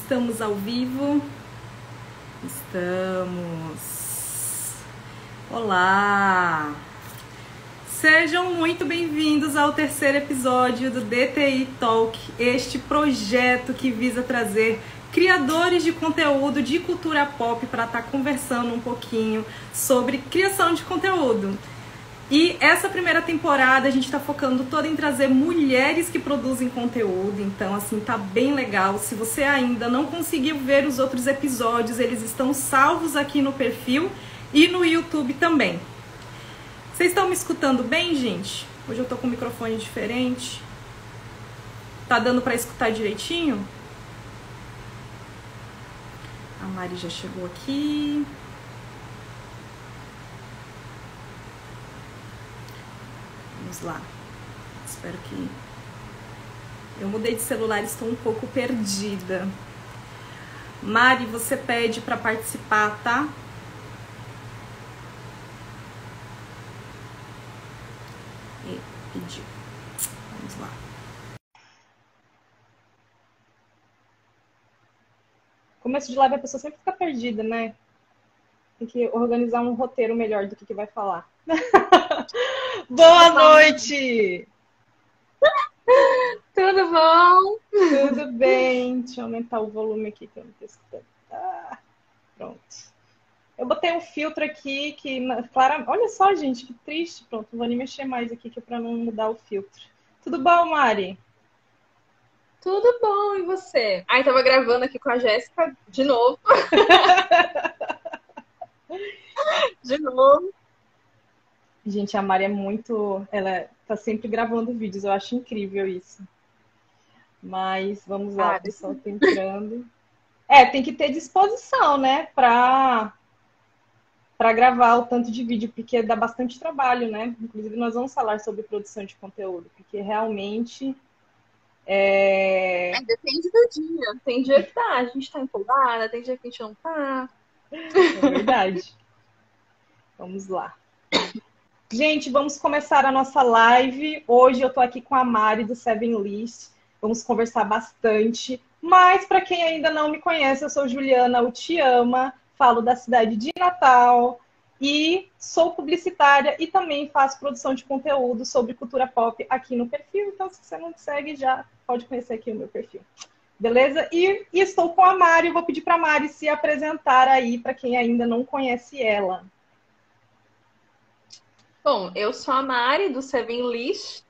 Estamos ao vivo? Estamos. Olá! Sejam muito bem-vindos ao terceiro episódio do DTI Talk, este projeto que visa trazer criadores de conteúdo de cultura pop para estar conversando um pouquinho sobre criação de conteúdo. E essa primeira temporada a gente está focando toda em trazer mulheres que produzem conteúdo, então assim, tá bem legal. Se você ainda não conseguiu ver os outros episódios, eles estão salvos aqui no perfil e no YouTube também. Vocês estão me escutando bem, gente? Hoje eu tô com um microfone diferente. Tá dando para escutar direitinho? A Mari já chegou aqui. Vamos lá. Espero que... Eu mudei de celular, estou um pouco perdida. Mari, você pede para participar, tá? Pediu. Vamos lá. Começo de live a pessoa sempre fica perdida, né? Tem que organizar um roteiro melhor do que vai falar. Boa noite! Tudo bom? Tudo bem. Deixa eu aumentar o volume aqui que eu não tô escutando. Pronto. Eu botei um filtro aqui que... Olha só, gente, que triste. Pronto, não vou nem mexer mais aqui que é pra não mudar o filtro. Tudo bom, Mari? Tudo bom, e você? Ai, tava gravando aqui com a Jéssica de novo. De novo. Gente, a Mari é muito... Ela tá sempre gravando vídeos, eu acho incrível isso. Mas vamos lá, o pessoal tá entrando. Tem que ter disposição, né? Pra gravar o tanto de vídeo, porque dá bastante trabalho, né? Inclusive, nós vamos falar sobre produção de conteúdo, porque realmente... Depende do dia. Tem dia que a gente tá empolgada, tem dia que a gente não tá. É verdade. Vamos lá. Gente, vamos começar a nossa live. Hoje eu tô aqui com a Mari do Seven List. Vamos conversar bastante. Mas para quem ainda não me conhece, eu sou Juliana Utiama, falo da cidade de Natal e sou publicitária e também faço produção de conteúdo sobre cultura pop aqui no perfil. Então, se você não me segue, já pode conhecer aqui o meu perfil. Beleza? E estou com a Mari. Vou pedir para a Mari se apresentar aí para quem ainda não conhece ela. Bom, eu sou a Mari do Seven List.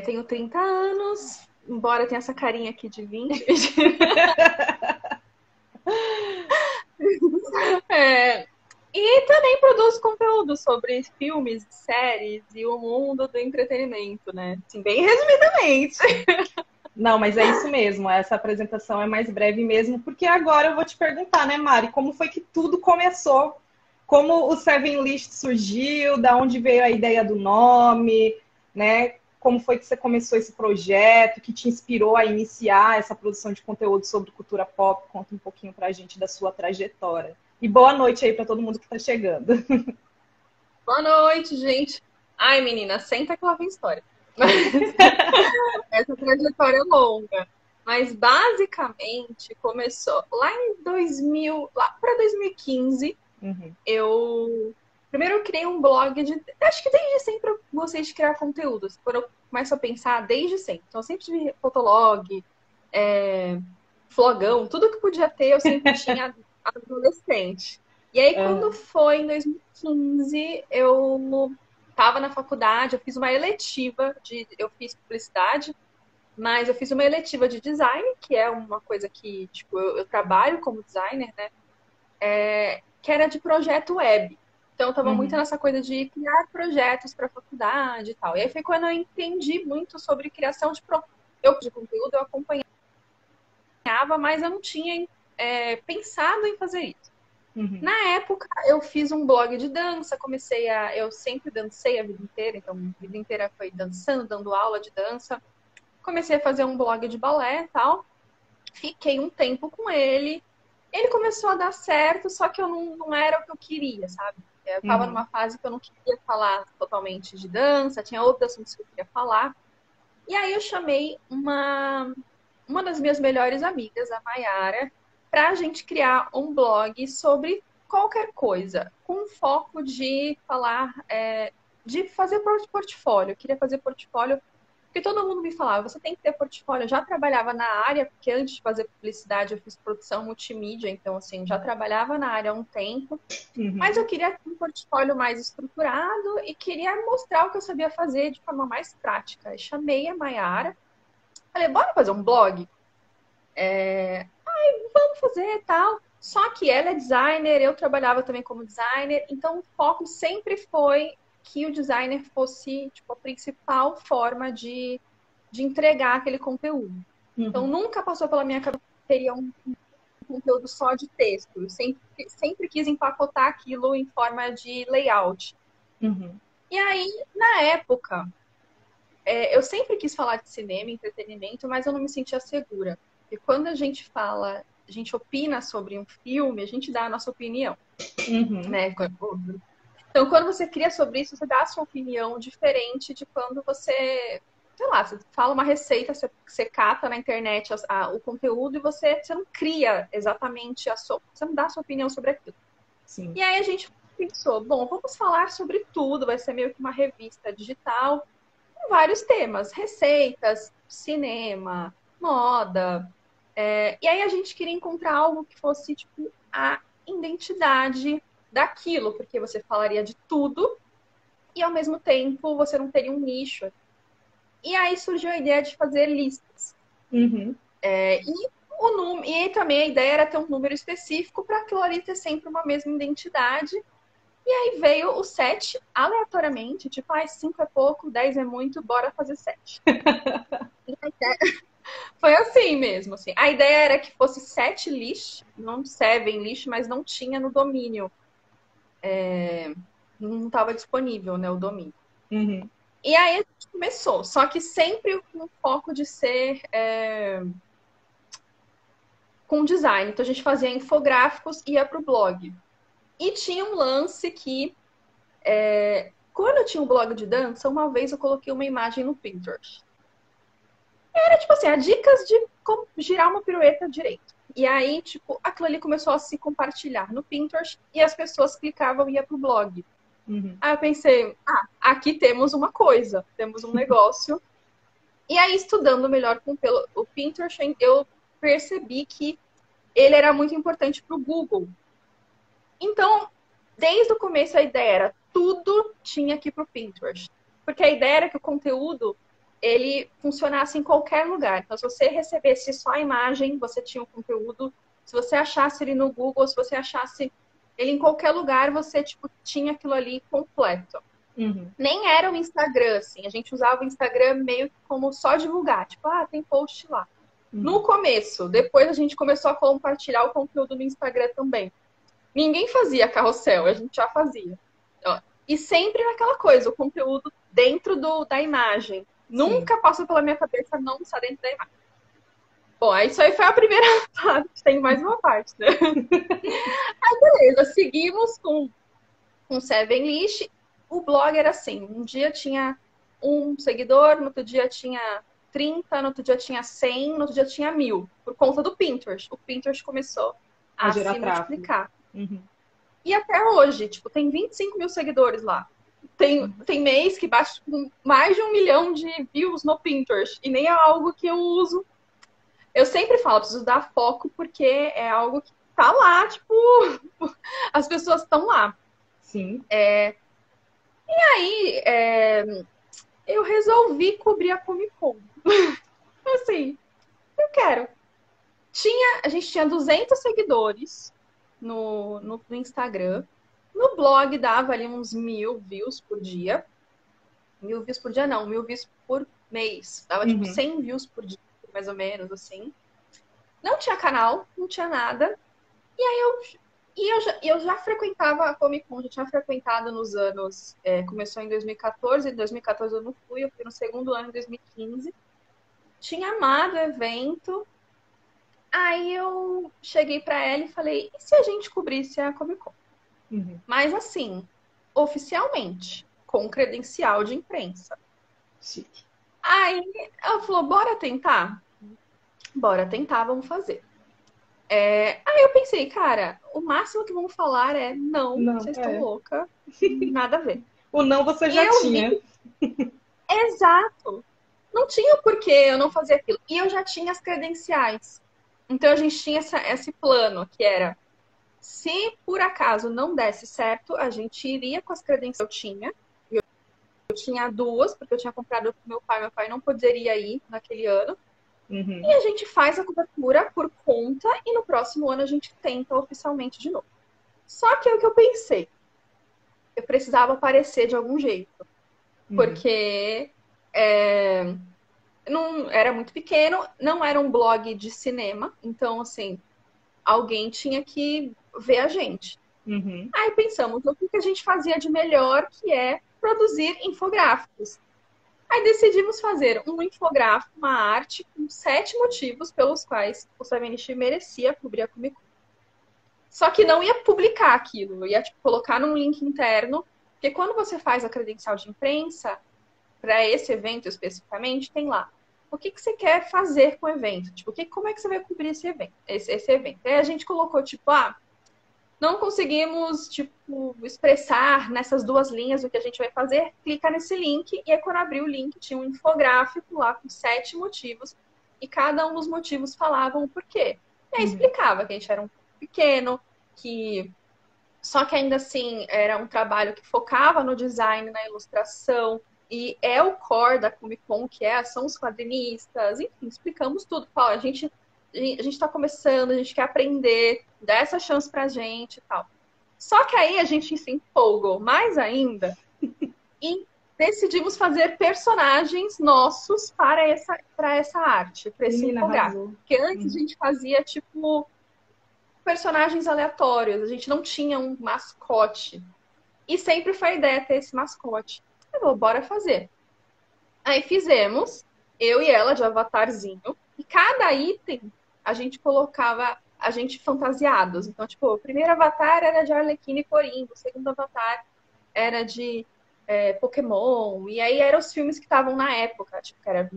Tenho 30 anos, embora tenha essa carinha aqui de 20. E também produzo conteúdo sobre filmes, séries e o mundo do entretenimento, né? Assim, bem resumidamente. Não, mas é isso mesmo. Essa apresentação é mais breve mesmo, porque agora eu vou te perguntar, né, Mari, como foi que tudo começou? Como o Seven List surgiu? Da onde veio a ideia do nome? Né? Como foi que você começou esse projeto? Que te inspirou a iniciar essa produção de conteúdo sobre cultura pop? Conta um pouquinho pra gente da sua trajetória. E boa noite aí para todo mundo que está chegando. Boa noite, gente. Ai, menina, senta que lá vem história. Essa trajetória é longa. Mas basicamente começou lá em 2000, lá para 2015. Primeiro eu criei um blog acho que desde sempre eu gostei de criar conteúdos. Quando eu começo a pensar, desde sempre. Então eu sempre tive fotolog, flogão, tudo que podia ter eu sempre tinha adolescente. E aí quando foi em 2015, eu estava na faculdade, eu fiz uma eletiva eu fiz publicidade, mas eu fiz uma eletiva de design, que é uma coisa que, tipo, eu trabalho como designer, né? Que era de projeto web. Então eu tava muito nessa coisa de criar projetos para faculdade e tal. E aí foi quando eu entendi muito sobre criação de conteúdo, eu acompanhava, mas eu não tinha pensado em fazer isso. Na época, eu fiz um blog de dança, eu sempre dancei a vida inteira, então a vida inteira foi dançando, dando aula de dança. Comecei a fazer um blog de balé e tal. Fiquei um tempo com ele. Ele começou a dar certo, só que eu não era o que eu queria, sabe? Eu tava numa fase que eu não queria falar totalmente de dança, tinha outros assuntos que eu queria falar. E aí eu chamei uma uma das minhas melhores amigas, a Mayara, para a gente criar um blog sobre qualquer coisa, com foco de falar, de fazer portfólio. Eu queria fazer portfólio, porque todo mundo me falava, você tem que ter portfólio. Eu já trabalhava na área, porque antes de fazer publicidade eu fiz produção multimídia, então assim, já trabalhava na área há um tempo, mas eu queria um portfólio mais estruturado e queria mostrar o que eu sabia fazer de forma mais prática. Eu chamei a Mayara, falei, bora fazer um blog? Vamos fazer tal. Só que ela é designer, eu trabalhava também como designer, então o foco sempre foi que o designer fosse tipo, a principal forma de entregar aquele conteúdo. Então nunca passou pela minha cabeça que teria um conteúdo só de texto. Eu sempre quis empacotar aquilo em forma de layout. E aí, na época, eu sempre quis falar de cinema, entretenimento, mas eu não me sentia segura. E quando a gente fala, a gente opina sobre um filme, a gente dá a nossa opinião, né? Então, quando você cria sobre isso, você dá a sua opinião diferente de quando você, sei lá, você fala uma receita, você cata na internet o conteúdo e você não cria exatamente você não dá a sua opinião sobre aquilo. Sim. E aí a gente pensou, bom, vamos falar sobre tudo, vai ser meio que uma revista digital, com vários temas, receitas, cinema, moda. E aí a gente queria encontrar algo que fosse, tipo, a identidade daquilo, porque você falaria de tudo e, ao mesmo tempo, você não teria um nicho. E aí surgiu a ideia de fazer listas. E aí também a ideia era ter um número específico para aquilo ali ter sempre uma mesma identidade. E aí veio o 7 aleatoriamente, tipo, 5 é pouco, 10 é muito, bora fazer 7. Foi assim mesmo, assim. A ideia era que fosse 7 list, não 7 list, mas não tinha no domínio. Não estava disponível, né, o domínio. E aí a gente começou, só que sempre com o foco de ser com design. Então a gente fazia infográficos e ia para o blog. E tinha um lance que, quando eu tinha um blog de dança, uma vez eu coloquei uma imagem no Pinterest. Era tipo assim, dicas de como girar uma pirueta direito. E aí, tipo, aquilo ali começou a se compartilhar no Pinterest e as pessoas clicavam e ia pro blog. Aí eu pensei, aqui temos uma coisa, temos um negócio. E aí, estudando melhor o Pinterest, eu percebi que ele era muito importante pro Google. Então, desde o começo a ideia era tudo tinha que ir pro Pinterest. Porque a ideia era que o conteúdo ele funcionasse em qualquer lugar. Então, se você recebesse só a imagem, você tinha o conteúdo. Se você achasse ele no Google, se você achasse ele em qualquer lugar, você tipo, tinha aquilo ali completo. Nem era o Instagram, assim. A gente usava o Instagram meio que como só divulgar. Tipo, tem post lá. No começo. Depois a gente começou a compartilhar o conteúdo no Instagram também. Ninguém fazia carrossel, a gente já fazia. E sempre naquela coisa, o conteúdo dentro da imagem. Nunca passou pela minha cabeça não estar dentro da imagem. Bom, isso aí foi a primeira parte. Tem mais uma parte, né? Aí, beleza. Seguimos com 7 list. O blog era assim. Um dia tinha 1 seguidor, no outro dia tinha 30, no outro dia tinha 100, no outro dia tinha 1000. Por conta do Pinterest. O Pinterest começou a se multiplicar. E até hoje, tipo, tem 25 mil seguidores lá. Tem mês que bate com mais de 1 milhão de views no Pinterest. E nem é algo que eu uso. Eu sempre falo, preciso dar foco, porque é algo que tá lá, tipo... As pessoas estão lá. Sim. E aí, eu resolvi cobrir a Comic Con. Assim, eu quero. A gente tinha 200 seguidores no Instagram. No blog dava ali uns 1000 views por dia. 1000 views por dia não, 1000 views por mês. Dava tipo 100 views por dia, mais ou menos, assim. Não tinha canal, não tinha nada. E aí eu já frequentava a Comic Con, já tinha frequentado nos anos... começou em 2014, em 2014 eu não fui, eu fui no segundo ano, em 2015. Tinha amado o evento. Aí eu cheguei pra ela e falei, e se a gente cobrisse a Comic Con? Mas assim, oficialmente, com credencial de imprensa. Chique. Aí ela falou, bora tentar? Bora tentar, vamos fazer. Aí eu pensei, cara, o máximo que vão falar é não, Não, vocês estão louca, nada a ver. O não você E já eu tinha. vi, exato, não tinha porquê eu não fazer aquilo. E eu já tinha as credenciais. Então a gente tinha esse plano, que era, se por acaso não desse certo, a gente iria com as credenciais que eu tinha. Eu tinha duas, porque eu tinha comprado pro meu pai não poderia ir naquele ano. Uhum. E a gente faz a cobertura por conta e no próximo ano a gente tenta oficialmente de novo. Só que é o que eu pensei. Eu precisava aparecer de algum jeito. Porque não era muito pequeno, não era um blog de cinema. Então, assim, alguém tinha que ver a gente. Uhum. Aí pensamos, o que a gente fazia de melhor, que é produzir infográficos. Aí decidimos fazer um infográfico, uma arte, com 7 motivos pelos quais o Savinichi merecia cobrir a Comic Con. Só que não ia publicar aquilo, ia tipo, colocar num link interno, porque quando você faz a credencial de imprensa, para esse evento especificamente, tem lá. O que você quer fazer com o evento? Tipo, como é que você vai cobrir esse evento? Esse evento. Aí a gente colocou, tipo, não conseguimos, tipo, expressar nessas 2 linhas o que a gente vai fazer, clica nesse link, e aí quando abriu o link tinha um infográfico lá com 7 motivos, e cada um dos motivos falavam o porquê. E aí explicava que a gente era um pequeno, que só que ainda assim era um trabalho que focava no design, na ilustração, e é o core da Comic Con, que são os quadrinistas, enfim, explicamos tudo. A gente está começando, a gente quer aprender, dá essa chance pra gente e tal. Só que aí a gente se empolgou mais ainda e decidimos fazer personagens nossos para essa arte, para esse infográfico. Porque antes a gente fazia, tipo, personagens aleatórios, a gente não tinha um mascote. E sempre foi a ideia ter esse mascote. Eu vou, bora fazer. Aí fizemos, eu e ela de avatarzinho, e cada item a gente colocava a gente fantasiados. Então, tipo, o primeiro avatar era de Arlequina e Coringa, o segundo avatar era de Pokémon, e aí eram os filmes que estavam na época, tipo, que era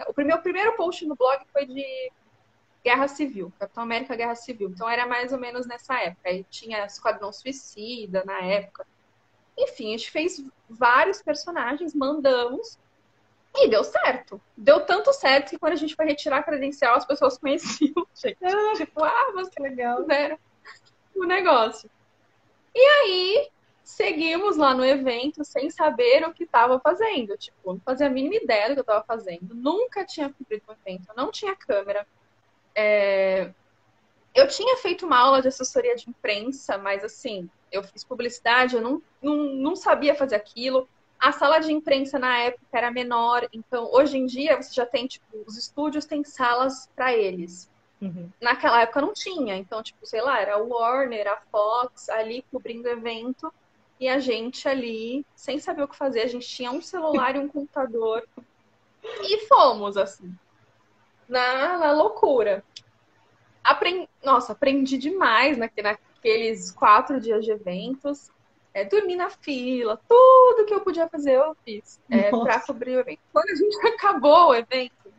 O primeiro post no blog foi de Guerra Civil, Capitão América Guerra Civil. Então era mais ou menos nessa época. Aí tinha Esquadrão Suicida na época. Enfim, a gente fez vários personagens, mandamos e deu certo. Deu tanto certo que quando a gente foi retirar a credencial, as pessoas conheciam, gente. Tipo, você legal. Fizeram o negócio. E aí, seguimos lá no evento sem saber o que estava fazendo. Tipo, não fazia a mínima ideia do que eu estava fazendo. Nunca tinha cobrido um evento, não tinha câmera. Eu tinha feito uma aula de assessoria de imprensa, mas assim, eu fiz publicidade, eu não sabia fazer aquilo. A sala de imprensa na época era menor, então hoje em dia você já tem, tipo, os estúdios têm salas para eles. Naquela época não tinha, então, tipo, sei lá, era a Warner, a Fox ali cobrindo o evento e a gente ali, sem saber o que fazer, a gente tinha um celular e um computador e fomos, assim, na loucura. Nossa, aprendi demais naqueles 4 dias de eventos. Dormi na fila, tudo que eu podia fazer eu fiz para cobrir o evento. Quando a gente acabou o evento,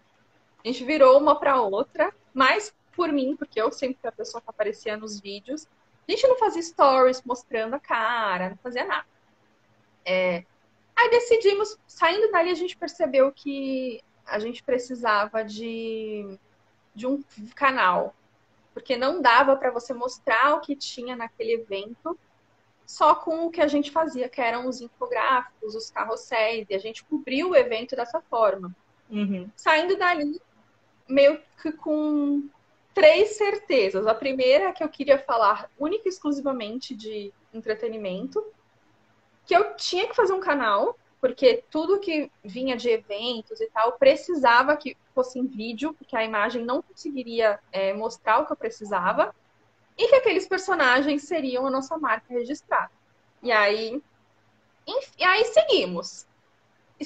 a gente virou uma para outra, mais por mim, porque eu sempre fui a pessoa que aparecia nos vídeos. A gente não fazia stories mostrando a cara, não fazia nada. Aí decidimos, saindo dali, a gente percebeu que a gente precisava de um canal. Porque não dava para você mostrar o que tinha naquele evento só com o que a gente fazia, que eram os infográficos, os carrosséis, e a gente cobriu o evento dessa forma. Saindo dali, meio que com 3 certezas. A primeira é que eu queria falar única e exclusivamente de entretenimento, que eu tinha que fazer um canal, porque tudo que vinha de eventos e tal precisava que fosse em vídeo, porque a imagem não conseguiria mostrar o que eu precisava, e que aqueles personagens seriam a nossa marca registrada. E aí seguimos.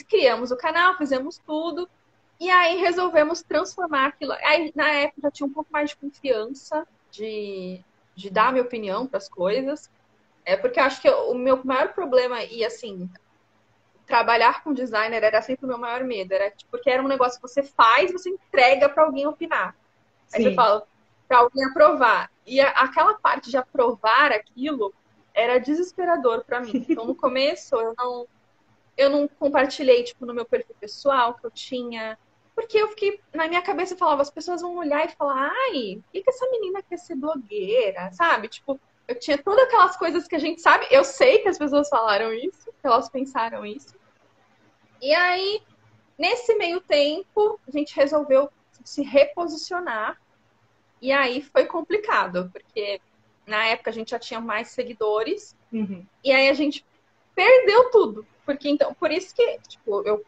Criamos o canal, fizemos tudo, e aí resolvemos transformar aquilo. Aí, na época, já tinha um pouco mais de confiança de dar minha opinião para as coisas. Porque eu acho que o meu maior problema, e assim, trabalhar com designer era sempre o meu maior medo. Era tipo, porque era um negócio que você faz, você entrega para alguém opinar. Aí você Sim. fala, para alguém aprovar. E aquela parte de aprovar aquilo era desesperador para mim. Então, no começo, eu não compartilhei, tipo, no meu perfil pessoal que eu tinha. Porque eu fiquei, na minha cabeça, eu falava, as pessoas vão olhar e falar, ai, por que essa menina quer ser blogueira? Sabe? Tipo, eu tinha todas aquelas coisas que a gente sabe. Eu sei que as pessoas falaram isso, que elas pensaram isso. E aí, nesse meio tempo, a gente resolveu se reposicionar. E aí foi complicado, porque na época a gente já tinha mais seguidores. Uhum. E aí a gente perdeu tudo. Porque então, por isso que, tipo, eu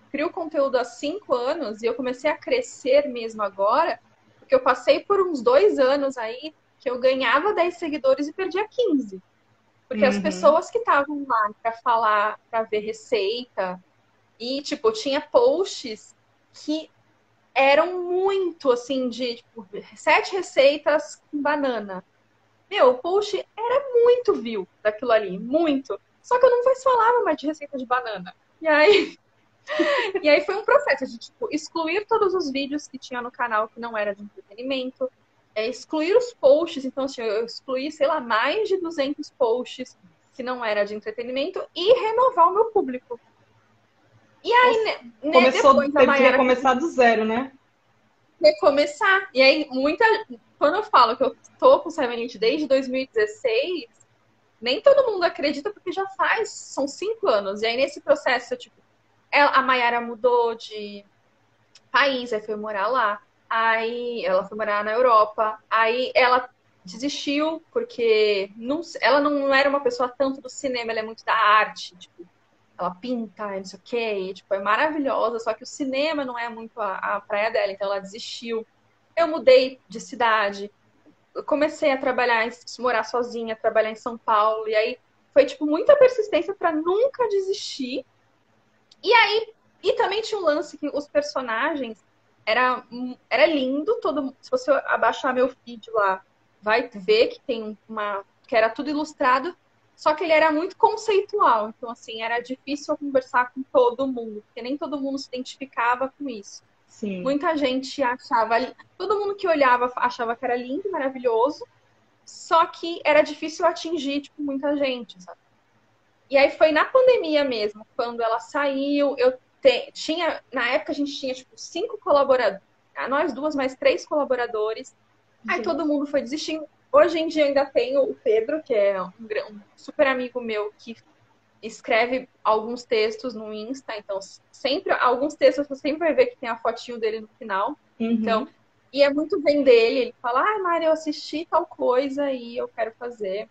crio conteúdo há 5 anos e eu comecei a crescer mesmo agora, porque eu passei por uns 2 anos aí que eu ganhava 10 seguidores e perdia 15. Porque as pessoas que estavam lá para falar, para ver receita, e, tipo, tinha posts que eram muito, assim, de, tipo, 7 receitas com banana. Meu, o post era muito view daquilo ali, muito. Só que eu não mais falava mais de receita de banana. E aí foi um processo de, tipo, excluir todos os vídeos que tinha no canal que não era de entretenimento, excluir os posts. Então, assim, eu excluí, sei lá, mais de 200 posts que não era de entretenimento e renovar o meu público. E aí, né, depois a Teve que Mayara recomeçar do zero, né? recomeçar. E aí, quando eu falo que eu tô com o Seven Elite desde 2016, nem todo mundo acredita porque já são 5 anos. E aí, nesse processo, tipo, a Mayara mudou de país, aí foi morar lá. Aí ela foi morar na Europa. Aí ela desistiu porque ela não era uma pessoa tanto do cinema, ela é muito da arte. Tipo, ela pinta, não sei o quê, e, tipo, é maravilhosa, só que o cinema não é muito a praia dela, então ela desistiu. Eu mudei de cidade, eu comecei a trabalhar, morar sozinha, trabalhar em São Paulo, e aí foi, tipo, muita persistência para nunca desistir. E aí, e também tinha um lance que os personagens era lindo, se você abaixar meu feed lá, vai ver que tem que era tudo ilustrado, só que ele era muito conceitual. Então, assim, era difícil eu conversar com todo mundo, porque nem todo mundo se identificava com isso. Sim. Muita gente achava, todo mundo que olhava achava que era lindo, maravilhoso, só que era difícil atingir, tipo, muita gente, sabe? E aí foi na pandemia mesmo, quando ela saiu, na época a gente tinha, tipo, 5 colaboradores, nós duas, mais 3 colaboradores. Aí todo mundo foi desistindo. Hoje em dia eu ainda tenho o Pedro, que é um super amigo meu, que escreve alguns textos no Insta. Então, sempre, alguns textos você sempre vai ver que tem a fotinho dele no final. Então, e é muito bem dele. Ele fala, Mari, eu assisti tal coisa e eu quero fazer.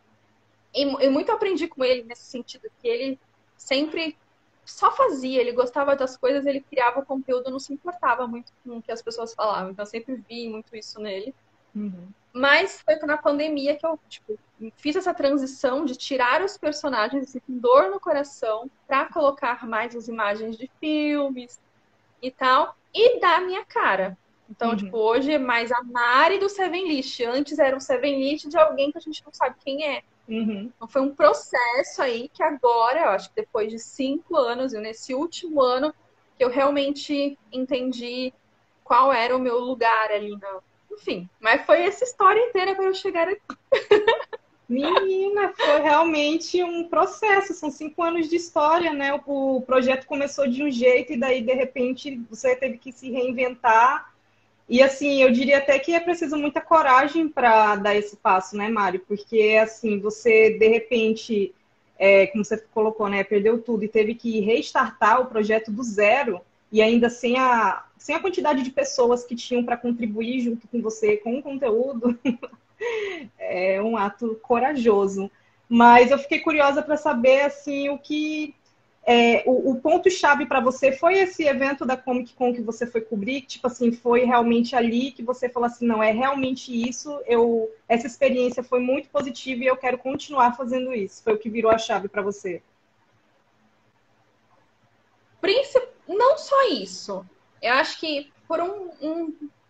E muito aprendi com ele nesse sentido, que ele sempre só fazia, ele gostava das coisas, ele criava conteúdo, não se importava muito com o que as pessoas falavam. Então, eu sempre vi muito isso nele. Mas foi na pandemia que eu, tipo, fiz essa transição de tirar os personagens assim, com dor no coração para colocar mais as imagens de filmes e tal, e dar a minha cara. Então, tipo, hoje é mais a Mari do Seven List. Antes era um Seven List de alguém que a gente não sabe quem é. Então foi um processo aí que agora, eu acho que depois de 5 anos, e nesse último ano, que eu realmente entendi qual era o meu lugar ali. Enfim, mas foi essa história inteira para eu chegar aqui. Menina, foi realmente um processo, são 5 anos de história, né? O projeto começou de um jeito e daí, de repente, você teve que se reinventar. E, assim, eu diria até que é preciso muita coragem para dar esse passo, né, Mário? Porque, assim, você, de repente, como você colocou, né, perdeu tudo e teve que restartar o projeto do zero e ainda sem a quantidade de pessoas que tinham para contribuir junto com você com o conteúdo. É um ato corajoso. Mas eu fiquei curiosa para saber, assim, o que... o ponto-chave para você foi esse evento da Comic Con que você foi cobrir? Tipo assim, foi realmente ali que você falou assim, não, é realmente isso, essa experiência foi muito positiva e eu quero continuar fazendo isso. Foi o que virou a chave para você? Não só isso. Eu acho que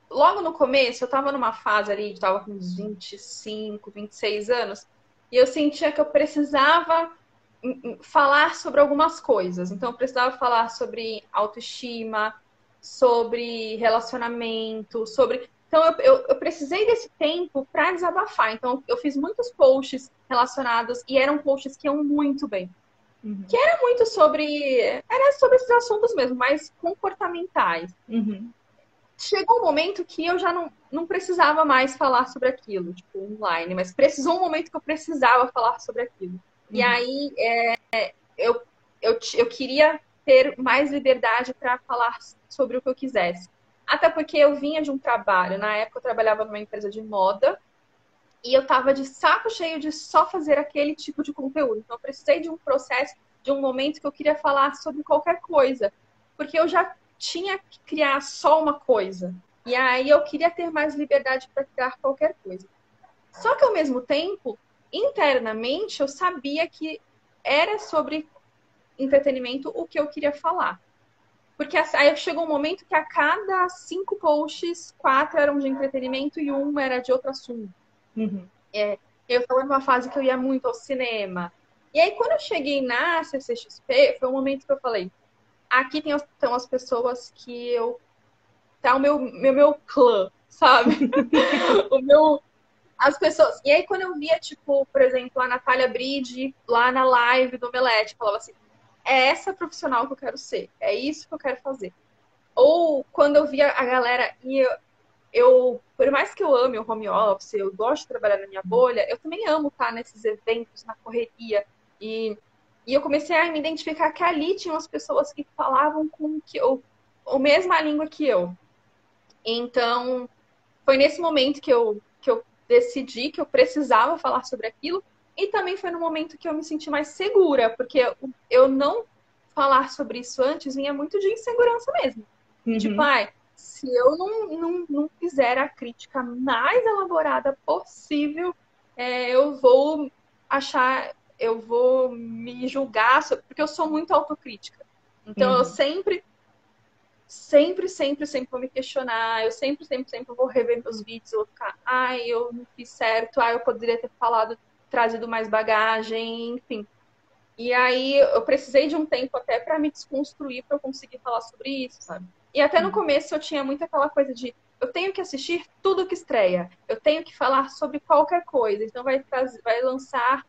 logo no começo, eu estava numa fase ali, estava com uns 25, 26 anos, e eu sentia que eu precisava falar sobre algumas coisas. Então, eu precisava falar sobre autoestima, sobre relacionamento, sobre. Então, eu precisei desse tempo para desabafar. Então, eu fiz muitos posts relacionados e eram posts que iam muito bem. Uhum. Que era muito sobre. Era sobre esses assuntos mesmo, mais comportamentais. Uhum. Chegou um momento que eu já não precisava mais falar sobre aquilo, tipo, online, mas precisou um momento que eu precisava falar sobre aquilo. E aí eu queria ter mais liberdade para falar sobre o que eu quisesse. Até porque eu vinha de um trabalho, na época eu trabalhava numa empresa de moda, e eu tava de saco cheio de só fazer aquele tipo de conteúdo. Então eu precisei de um processo, de um momento que eu queria falar sobre qualquer coisa. Porque eu já tinha que criar só uma coisa. E aí eu queria ter mais liberdade para criar qualquer coisa. Só que ao mesmo tempo, internamente, eu sabia que era sobre entretenimento o que eu queria falar. Porque aí chegou um momento que a cada 5 posts, 4 eram de entretenimento e um era de outro assunto. Uhum. Eu estava numa fase que eu ia muito ao cinema. E aí, quando eu cheguei na CCXP, foi um momento que eu falei: aqui estão as pessoas que eu. Tá o meu clã, sabe? o meu. As pessoas. E aí, quando eu via, tipo, por exemplo, a Natália Bride lá na live do Omelete, falava assim: é essa profissional que eu quero ser, é isso que eu quero fazer. Ou quando eu via a galera, e por mais que eu ame o home office, eu gosto de trabalhar na minha bolha, eu também amo estar nesses eventos, na correria. E eu comecei a me identificar que ali tinham as pessoas que falavam com que eu, a mesma língua que eu. Então, foi nesse momento que eu decidi que eu precisava falar sobre aquilo. E também foi no momento que eu me senti mais segura, porque eu não falar sobre isso antes vinha muito de insegurança mesmo. Uhum. Tipo, se eu não fizer a crítica mais elaborada possível, eu vou eu vou me julgar, porque eu sou muito autocrítica. Então, eu sempre vou me questionar, eu sempre vou rever meus vídeos, eu vou ficar, eu não fiz certo, eu poderia ter trazido mais bagagem, enfim. E aí eu precisei de um tempo até para me desconstruir para eu conseguir falar sobre isso, sabe? E até no começo eu tinha muito aquela coisa de eu tenho que assistir tudo que estreia, eu tenho que falar sobre qualquer coisa. Então vai lançar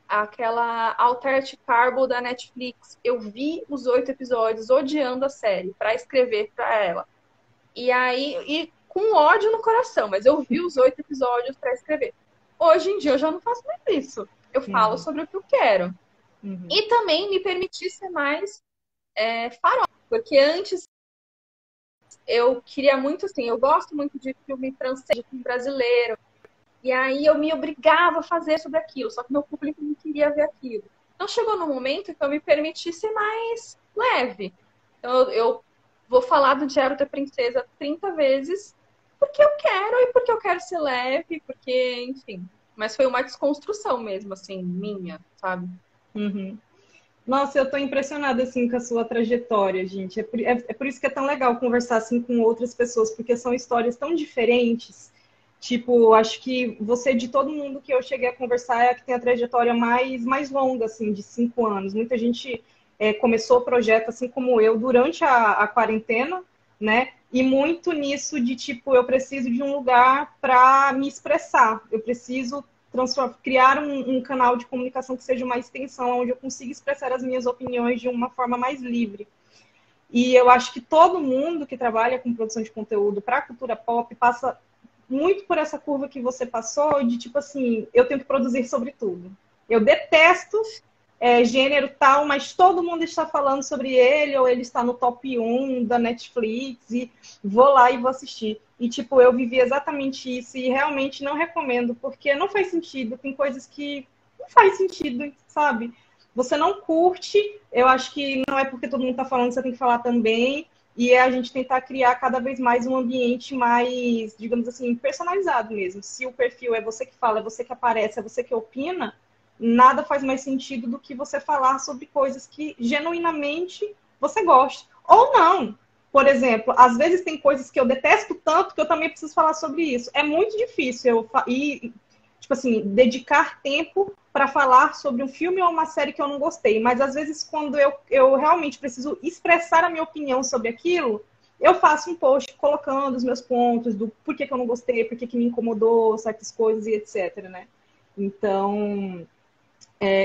aquela Altered Carbon da Netflix. Eu vi os 8 episódios odiando a série para escrever para ela. E aí, com ódio no coração, mas eu vi os 8 episódios para escrever. Hoje em dia eu já não faço mais isso. Eu falo sobre o que eu quero. E também me permitir ser mais farol. Porque antes eu queria muito, assim, eu gosto muito de filme francês, de filme brasileiro. E aí eu me obrigava a fazer sobre aquilo, só que meu público não queria ver aquilo. Então chegou no momento que eu me permiti ser mais leve. Então eu vou falar do Diário da Princesa 30 vezes porque eu quero e porque eu quero ser leve, porque, enfim. Mas foi uma desconstrução mesmo, assim, minha, sabe? Uhum. Nossa, eu tô impressionada, assim, com a sua trajetória, gente. É por isso que é tão legal conversar, assim, com outras pessoas, porque são histórias tão diferentes. Tipo, acho que você, de todo mundo que eu cheguei a conversar, é a que tem a trajetória mais longa, assim, de 5 anos. Muita gente começou o projeto, assim como eu, durante a quarentena, né? E muito nisso de, tipo, eu preciso de um lugar para me expressar. Eu preciso criar um canal de comunicação que seja uma extensão, onde eu consiga expressar as minhas opiniões de uma forma mais livre. E eu acho que todo mundo que trabalha com produção de conteúdo para a cultura pop passa muito por essa curva que você passou, de tipo assim, eu tenho que produzir sobre tudo. Eu detesto gênero tal, mas todo mundo está falando sobre ele, ou ele está no top 1 da Netflix, e vou lá e vou assistir. E, tipo, eu vivi exatamente isso e realmente não recomendo, porque não faz sentido. Tem coisas que não faz sentido, sabe? Você não curte, eu acho que não é porque todo mundo está falando, você tem que falar também. E é a gente tentar criar cada vez mais um ambiente mais, digamos assim, personalizado mesmo. Se o perfil é você que fala, é você que aparece, é você que opina, nada faz mais sentido do que você falar sobre coisas que genuinamente você gosta. Ou não. Por exemplo, às vezes tem coisas que eu detesto tanto que eu também preciso falar sobre isso. É muito difícil. tipo assim, dedicar tempo para falar sobre um filme ou uma série que eu não gostei. Mas às vezes, quando eu realmente preciso expressar a minha opinião sobre aquilo, eu faço um post colocando os meus pontos do porquê que eu não gostei, porquê que me incomodou, certas coisas e etc, né? Então,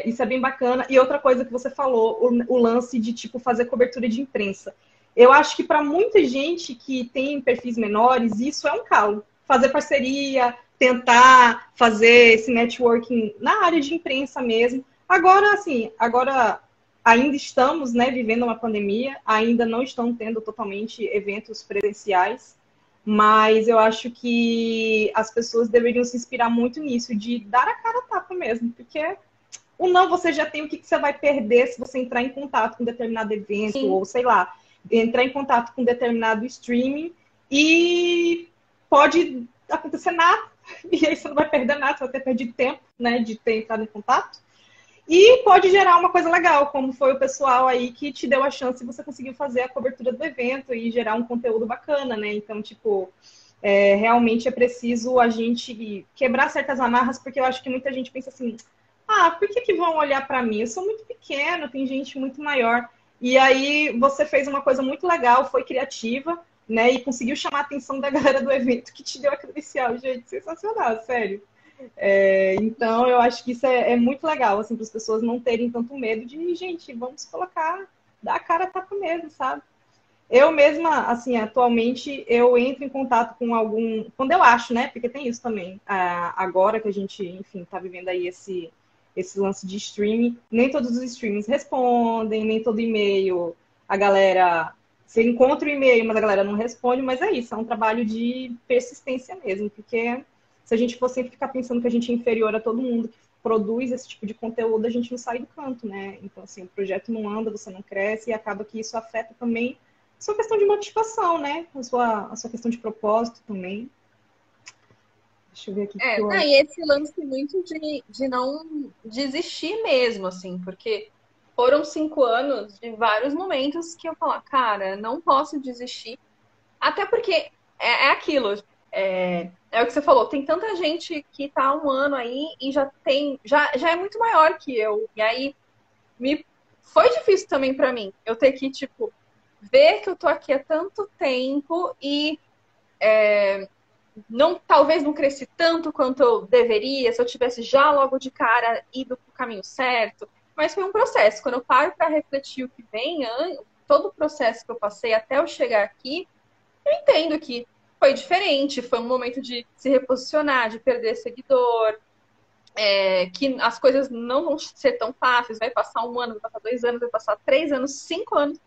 isso é bem bacana. E outra coisa que você falou, o lance de, tipo, fazer cobertura de imprensa. Eu acho que para muita gente que tem perfis menores, isso é um calo. Fazer parceria, tentar fazer esse networking na área de imprensa mesmo. Agora, assim, ainda estamos, né, vivendo uma pandemia, ainda não estão tendo totalmente eventos presenciais, mas eu acho que as pessoas deveriam se inspirar muito nisso, de dar a cara a tapa mesmo, porque o não você já tem, o que você vai perder se você entrar em contato com determinado evento, Sim. ou sei lá, entrar em contato com determinado streaming e pode acontecer nada, e aí você não vai perder nada, você vai ter perdido tempo, né, de ter entrado em contato. E pode gerar uma coisa legal, como foi o pessoal aí que te deu a chance e você conseguiu fazer a cobertura do evento e gerar um conteúdo bacana, né? Então, tipo, realmente é preciso a gente quebrar certas amarras, porque eu acho que muita gente pensa assim, por que vão olhar para mim? Eu sou muito pequeno, tem gente muito maior. E aí você fez uma coisa muito legal, foi criativa, né? E conseguiu chamar a atenção da galera do evento que te deu a credencial. Gente, sensacional, sério. Então, eu acho que isso é muito legal, assim, para as pessoas não terem tanto medo de, gente, vamos colocar, dar a cara a tapa mesmo, sabe? Eu mesma, assim, atualmente, eu entro em contato com algum... Quando eu acho, né? Porque tem isso também. Agora que a gente, enfim, tá vivendo aí esse lance de streaming, nem todos os streamings respondem, nem todo e-mail a galera... Você encontra o e-mail, mas a galera não responde, mas é isso, é um trabalho de persistência mesmo, porque se a gente for sempre ficar pensando que a gente é inferior a todo mundo que produz esse tipo de conteúdo, a gente não sai do canto, né? Então, assim, o projeto não anda, você não cresce, e acaba que isso afeta também a sua questão de motivação, né? A sua questão de propósito também. Deixa eu ver aqui. E esse lance muito de não desistir mesmo, assim, porque foram 5 anos de vários momentos que eu falo, cara, não posso desistir. Até porque é aquilo, é o que você falou, tem tanta gente que tá há um ano aí e já é muito maior que eu. E aí foi difícil também pra mim eu ter que, tipo, ver que eu tô aqui há tanto tempo e talvez não cresci tanto quanto eu deveria, se eu tivesse já logo de cara ido pro caminho certo. Mas foi um processo. Quando eu paro para refletir o que vem, todo o processo que eu passei até eu chegar aqui, eu entendo que foi diferente, foi um momento de se reposicionar, de perder seguidor, que as coisas não vão ser tão fáceis, vai passar 1 ano, vai passar 2 anos, vai passar 3 anos, 5 anos,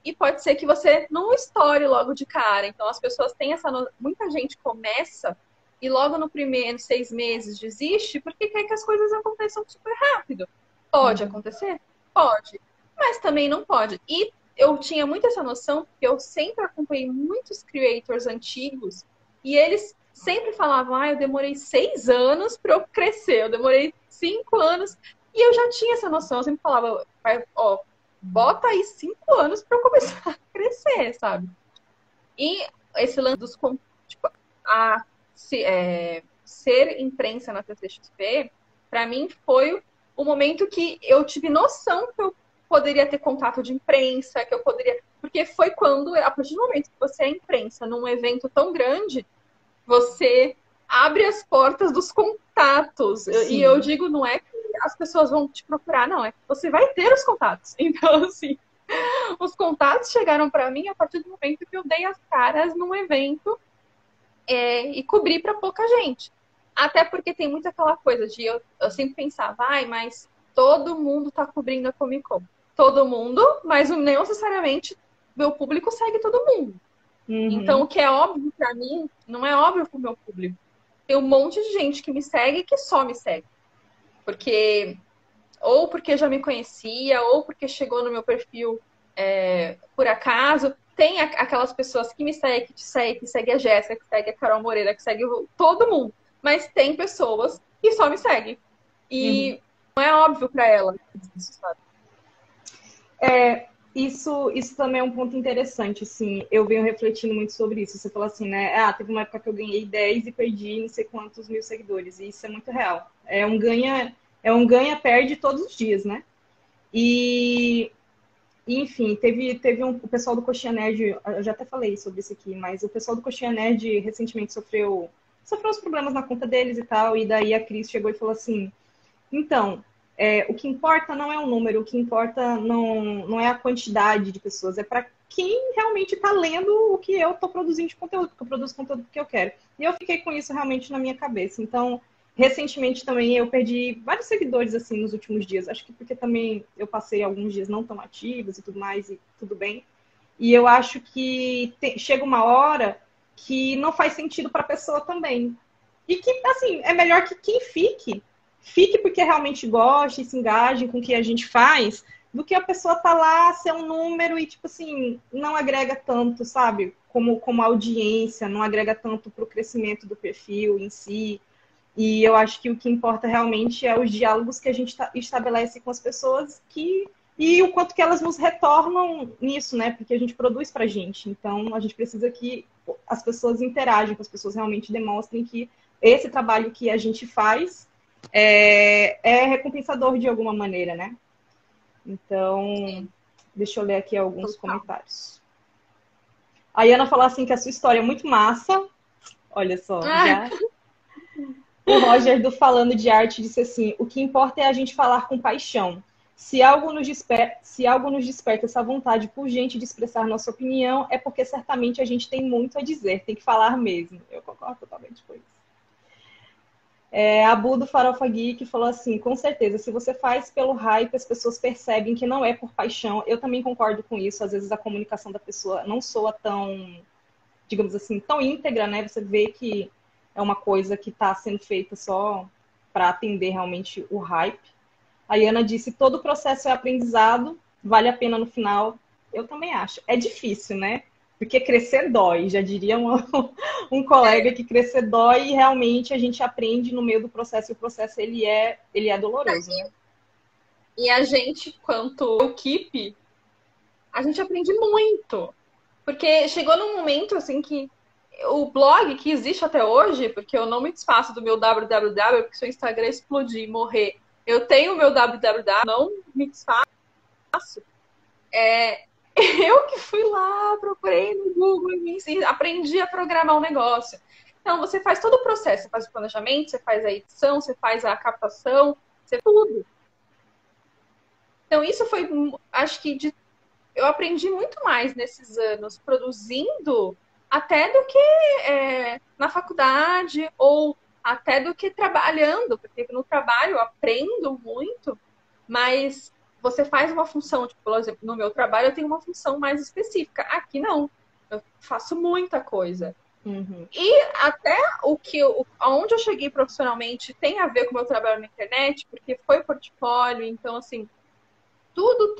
e pode ser que você não estoure logo de cara. Então as pessoas têm muita gente começa e logo no primeiro 6 meses desiste porque quer que as coisas aconteçam super rápido. Pode acontecer? Pode. Mas também não pode. E eu tinha muito essa noção, porque eu sempre acompanhei muitos creators antigos e eles sempre falavam, eu demorei 6 anos para eu crescer, eu demorei 5 anos. E eu já tinha essa noção, eu sempre falava, bota aí 5 anos para eu começar a crescer, sabe? E esse lance dos... Tipo, ser imprensa na CCXP, para mim foi o momento que eu tive noção que eu poderia ter contato de imprensa, que eu poderia... Porque foi quando, a partir do momento que você é imprensa num evento tão grande, você abre as portas dos contatos. Sim. E eu digo, não é que as pessoas vão te procurar, não, é que você vai ter os contatos. Então, assim, os contatos chegaram para mim a partir do momento que eu dei as caras num evento e cobri para pouca gente. Até porque tem muito aquela coisa de eu sempre pensava, mas todo mundo tá cobrindo a Comic Con. Todo mundo, mas não necessariamente meu público segue todo mundo. Uhum. Então, o que é óbvio para mim, não é óbvio pro meu público. Tem um monte de gente que me segue que só me segue. Ou porque já me conhecia, ou porque chegou no meu perfil por acaso. Tem aquelas pessoas que me seguem, que te seguem, que segue a Jéssica, que segue a Carol Moreira, que segue todo mundo. Mas tem pessoas que só me seguem. E não é óbvio para ela isso, sabe? isso também é um ponto interessante, assim, eu venho refletindo muito sobre isso. Você falou assim, né? Ah, teve uma época que eu ganhei 10 e perdi não sei quantos mil seguidores, e isso é muito real. É um ganha-perde todos os dias, né? E, enfim, o pessoal do Coxinha Nerd, eu já até falei sobre isso aqui, mas o pessoal do Coxinha Nerd recentemente sofreu uns problemas na conta deles e tal, e daí a Cris chegou e falou assim, então, o que importa não é o número, o que importa não é a quantidade de pessoas, é para quem realmente está lendo o que eu estou produzindo de conteúdo, porque eu produzo conteúdo que eu quero. E eu fiquei com isso realmente na minha cabeça. Então, recentemente também eu perdi vários seguidores assim nos últimos dias. Acho que porque também eu passei alguns dias não tão ativos e tudo mais, e tudo bem. E eu acho que chega uma hora que não faz sentido para a pessoa também. E que, assim, é melhor que quem fique porque realmente gosta e se engaje com o que a gente faz, do que a pessoa tá lá, ser um número e, tipo assim, não agrega tanto, sabe? Como audiência, não agrega tanto para o crescimento do perfil em si. E eu acho que o que importa realmente é os diálogos que a gente estabelece com as pessoas e o quanto que elas nos retornam nisso, né? Porque a gente produz pra gente. Então, a gente precisa que as pessoas interajam, que as pessoas realmente demonstrem que esse trabalho que a gente faz é recompensador de alguma maneira, né? Então, deixa eu ler aqui alguns comentários. A Iana falou assim que a sua história é muito massa. Olha só, já. O Roger do Falando de Arte disse assim, o que importa é a gente falar com paixão. Se algo nos desperta essa vontade pungente de expressar nossa opinião, é porque certamente a gente tem muito a dizer, tem que falar mesmo. Eu concordo totalmente com isso. A Bu do Farofa Geek falou assim, com certeza, se você faz pelo hype, as pessoas percebem que não é por paixão. Eu também concordo com isso. Às vezes a comunicação da pessoa não soa tão, digamos assim, tão íntegra, né? Você vê que é uma coisa que está sendo feita só para atender realmente o hype. A Iana disse, todo o processo é aprendizado, vale a pena no final. Eu também acho. É difícil, né? Porque crescer dói, já diria um colega que crescer dói e realmente a gente aprende no meio do processo e o processo ele é doloroso, né? E a gente, quanto equipe, a gente aprende muito. Porque chegou num momento assim que o blog que existe até hoje, porque eu não me desfaço do meu www, porque se o Instagram explodir e morrer, eu tenho o meu www, não me desfaço. Eu que fui lá, procurei no Google, aprendi a programar um negócio. Então, você faz todo o processo, você faz o planejamento, você faz a edição, você faz a captação, você tudo. Então, isso foi, acho que eu aprendi muito mais nesses anos produzindo até do que na faculdade ou até do que trabalhando, porque no trabalho eu aprendo muito, mas você faz uma função, tipo, por exemplo, no meu trabalho eu tenho uma função mais específica. Aqui não, eu faço muita coisa. Uhum. E até aonde eu cheguei profissionalmente tem a ver com o meu trabalho na internet, porque foi portfólio, então assim, tudo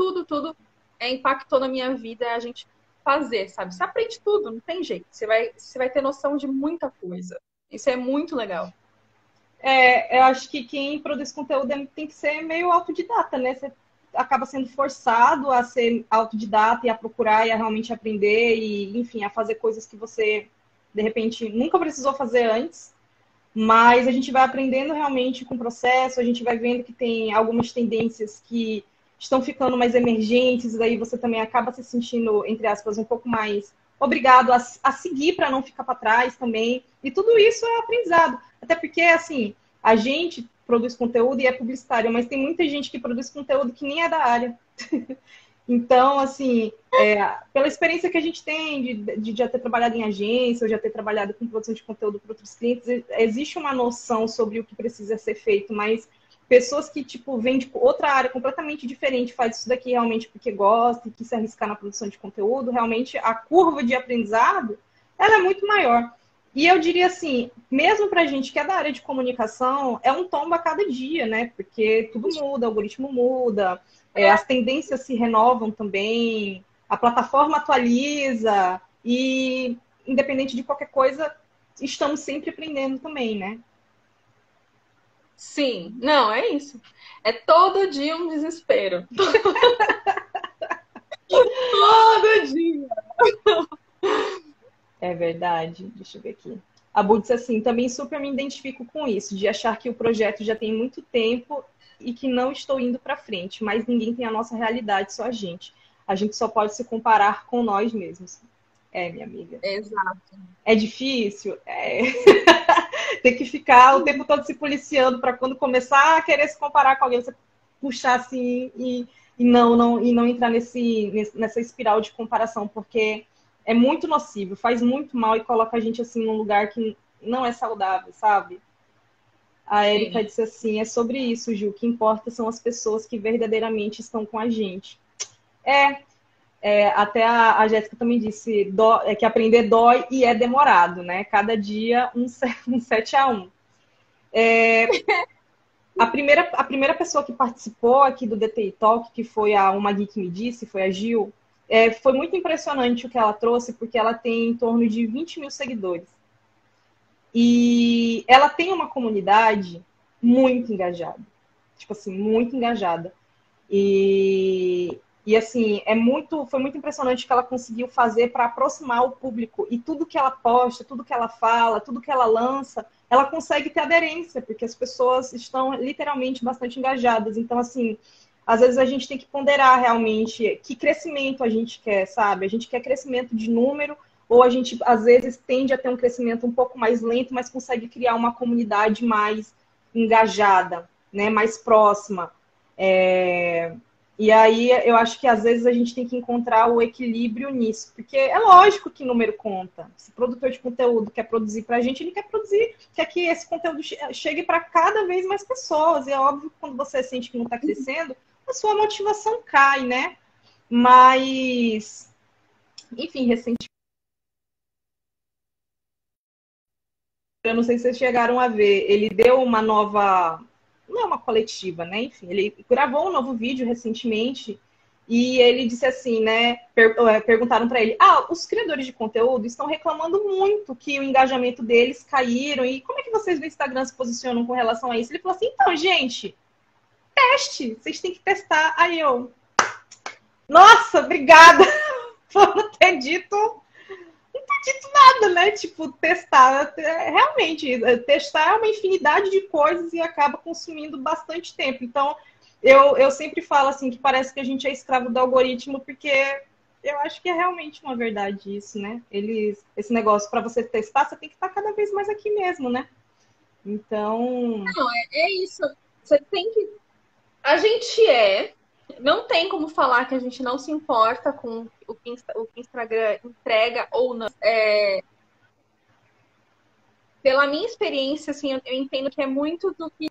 impactou na minha vida a gente fazer, sabe? Você aprende tudo, não tem jeito. Você vai ter noção de muita coisa. Isso é muito legal. Eu acho que quem produz conteúdo tem que ser meio autodidata, né? Você acaba sendo forçado a ser autodidata e a procurar e a realmente aprender e, enfim, a fazer coisas que você, de repente, nunca precisou fazer antes. Mas a gente vai aprendendo realmente com o processo, a gente vai vendo que tem algumas tendências que estão ficando mais emergentes, e daí você também acaba se sentindo, entre aspas, um pouco mais obrigado a seguir para não ficar para trás também. E tudo isso é aprendizado. Até porque, assim, a gente produz conteúdo e é publicitário, mas tem muita gente que produz conteúdo que nem é da área. Então, assim, pela experiência que a gente tem de já ter trabalhado em agência, ou já ter trabalhado com produção de conteúdo para outros clientes, existe uma noção sobre o que precisa ser feito, mas pessoas que, tipo, vêm de outra área completamente diferente, faz isso daqui realmente porque gosta e quer se arriscar na produção de conteúdo, realmente a curva de aprendizado, ela é muito maior. E eu diria assim, mesmo pra gente que é da área de comunicação, é um tombo a cada dia, né? Porque tudo muda, o algoritmo muda, as tendências se renovam também, a plataforma atualiza e, independente de qualquer coisa, estamos sempre aprendendo também, né? Sim, não, é isso. É todo dia um desespero. Todo dia. É verdade. Deixa eu ver aqui. A Bu disse assim, também super me identifico com isso, de achar que o projeto já tem muito tempo e que não estou indo para frente, mas ninguém tem a nossa realidade, só a gente. A gente só pode se comparar com nós mesmos. É, minha amiga. Exato. É difícil? É. Tem que ficar o tempo todo se policiando para quando começar a querer se comparar com alguém, você puxar assim e não entrar nessa espiral de comparação, porque é muito nocivo, faz muito mal e coloca a gente assim num lugar que não é saudável, sabe? A Érica disse assim, é sobre isso, Ju, o que importa são as pessoas que verdadeiramente estão com a gente. Até a Jéssica também disse que aprender dói e é demorado, né? Cada dia um 7-1. A primeira pessoa que participou aqui do DTI Talk, que foi Uma Geek Me Disse, foi a Gil, foi muito impressionante o que ela trouxe, porque ela tem em torno de 20 mil seguidores. E ela tem uma comunidade muito engajada. Tipo assim, muito engajada. E assim, foi muito impressionante o que ela conseguiu fazer para aproximar o público. E tudo que ela posta, tudo que ela fala, tudo que ela lança, ela consegue ter aderência, porque as pessoas estão literalmente bastante engajadas. Então, assim, às vezes a gente tem que ponderar realmente que crescimento a gente quer, sabe? A gente quer crescimento de número, ou a gente, às vezes, tende a ter um crescimento um pouco mais lento, mas consegue criar uma comunidade mais engajada, né? Mais próxima. E aí eu acho que às vezes a gente tem que encontrar o equilíbrio nisso, porque é lógico que número conta. Se o produtor de conteúdo quer produzir pra gente, ele quer produzir, quer que esse conteúdo chegue para cada vez mais pessoas. E é óbvio que quando você sente que não está crescendo, a sua motivação cai, né? Mas, enfim, recentemente, eu não sei se vocês chegaram a ver, ele deu uma nova, não é uma coletiva, né? Enfim, ele gravou um novo vídeo recentemente e ele disse assim, né? Perguntaram para ele: os criadores de conteúdo estão reclamando muito que o engajamento deles caíram e como é que vocês do Instagram se posicionam com relação a isso? Ele falou assim: então, gente, teste, vocês têm que testar. Aí eu, nossa, obrigada por não ter dito nada, né? Tipo, testar, realmente, testar é uma infinidade de coisas e acaba consumindo bastante tempo. Então, eu sempre falo assim, que parece que a gente é escravo do algoritmo, porque eu acho que é realmente uma verdade isso, né? Esse negócio, para você testar, você tem que estar cada vez mais aqui mesmo, né? Então... Não, é isso. Você tem que... A gente não tem como falar que a gente não se importa com o que o Instagram entrega ou não. Pela minha experiência, assim, eu entendo que é muito do que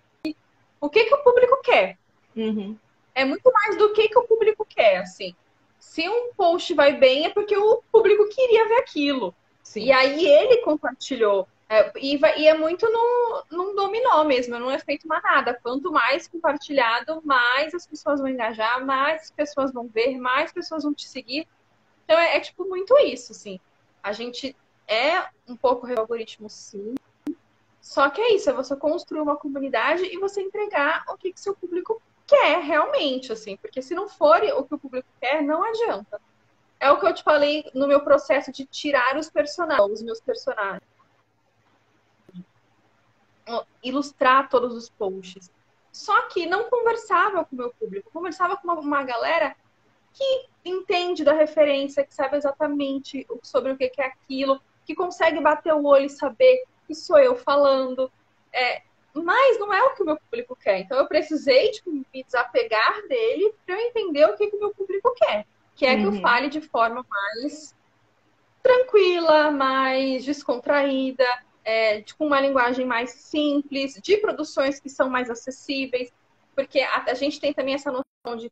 o que o público quer. Uhum. É muito mais do que o público quer, assim. Se um post vai bem, é porque o público queria ver aquilo. Sim. E aí ele compartilhou. E é muito num dominó mesmo, não é feito manada. Quanto mais compartilhado, mais as pessoas vão engajar, mais as pessoas vão ver, mais pessoas vão te seguir. Então é tipo muito isso, assim. A gente é um pouco algoritmo, sim. Só que é isso, é você construir uma comunidade e você entregar o que seu público quer realmente, assim. Porque se não for o que o público quer, não adianta. É o que eu te falei no meu processo de tirar os meus personagens. Ilustrar todos os posts. Só que não conversava com o meu público. Conversava com uma galera que entende da referência, que sabe exatamente sobre o que é aquilo, que consegue bater o olho e saber que sou eu falando. Mas não é o que o meu público quer. Então eu precisei me desapegar dele para eu entender o que o meu público quer. Que é que eu fale de forma mais tranquila, mais descontraída, com uma linguagem mais simples, de produções que são mais acessíveis, porque a gente tem também essa noção de...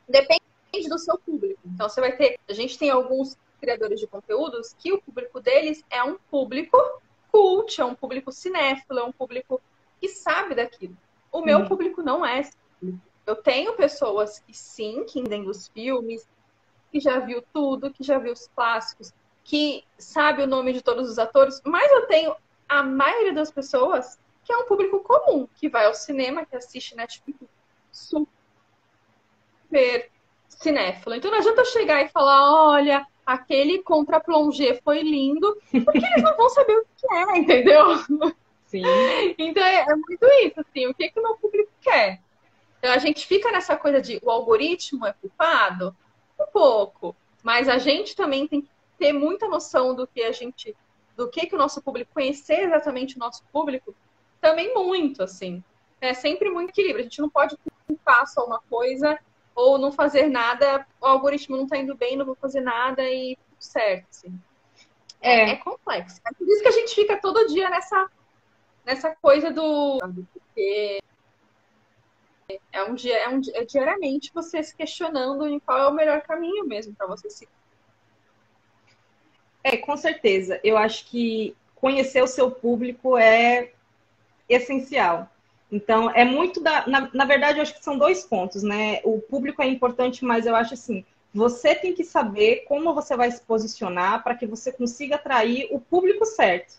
Depende do seu público. Então, você vai ter... A gente tem alguns criadores de conteúdos que o público deles é um público cult, é um público cinéfilo, é um público que sabe daquilo. O meu público não é esse público. Eu tenho pessoas que sim, que entendem dos filmes, que já viu tudo, que já viu os clássicos, que sabe o nome de todos os atores, mas eu tenho a maioria das pessoas que é um público comum, que vai ao cinema, que assiste Netflix super cinéfilo. Então não adianta eu chegar e falar, olha, aquele contra-plongé foi lindo, porque eles não vão saber o que é, entendeu? Sim. Então é muito isso, assim, o que que o meu público quer? Então a gente fica nessa coisa de o algoritmo é culpado? Um pouco. Mas a gente também tem que ter muita noção do que o nosso público, conhecer exatamente o nosso público, também muito, assim. É sempre muito equilíbrio. A gente não pode culpar só uma coisa ou não fazer nada, o algoritmo não tá indo bem, não vou fazer nada e tudo certo, assim. É complexo. É por isso que a gente fica todo dia nessa coisa do... Porque é diariamente você se questionando em qual é o melhor caminho mesmo para você seguir. Com certeza. Eu acho que conhecer o seu público é essencial. Então, é muito na verdade, eu acho que são dois pontos, né? O público é importante, mas eu acho assim, você tem que saber como você vai se posicionar para que você consiga atrair o público certo,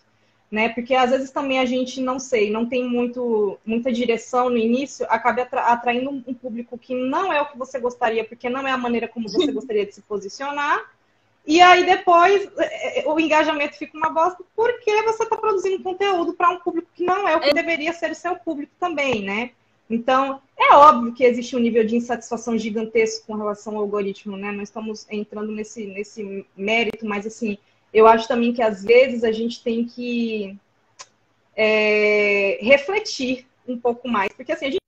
né? Porque às vezes também a gente não tem muita direção no início, acaba atraindo um público que não é o que você gostaria, porque não é a maneira como você gostaria de se posicionar. E aí depois o engajamento fica uma bosta porque você está produzindo conteúdo para um público que não é o que deveria ser o seu público também, né? Então, é óbvio que existe um nível de insatisfação gigantesco com relação ao algoritmo, né? Nós estamos entrando nesse mérito, mas assim, eu acho também que às vezes a gente tem que refletir um pouco mais, porque assim, a gente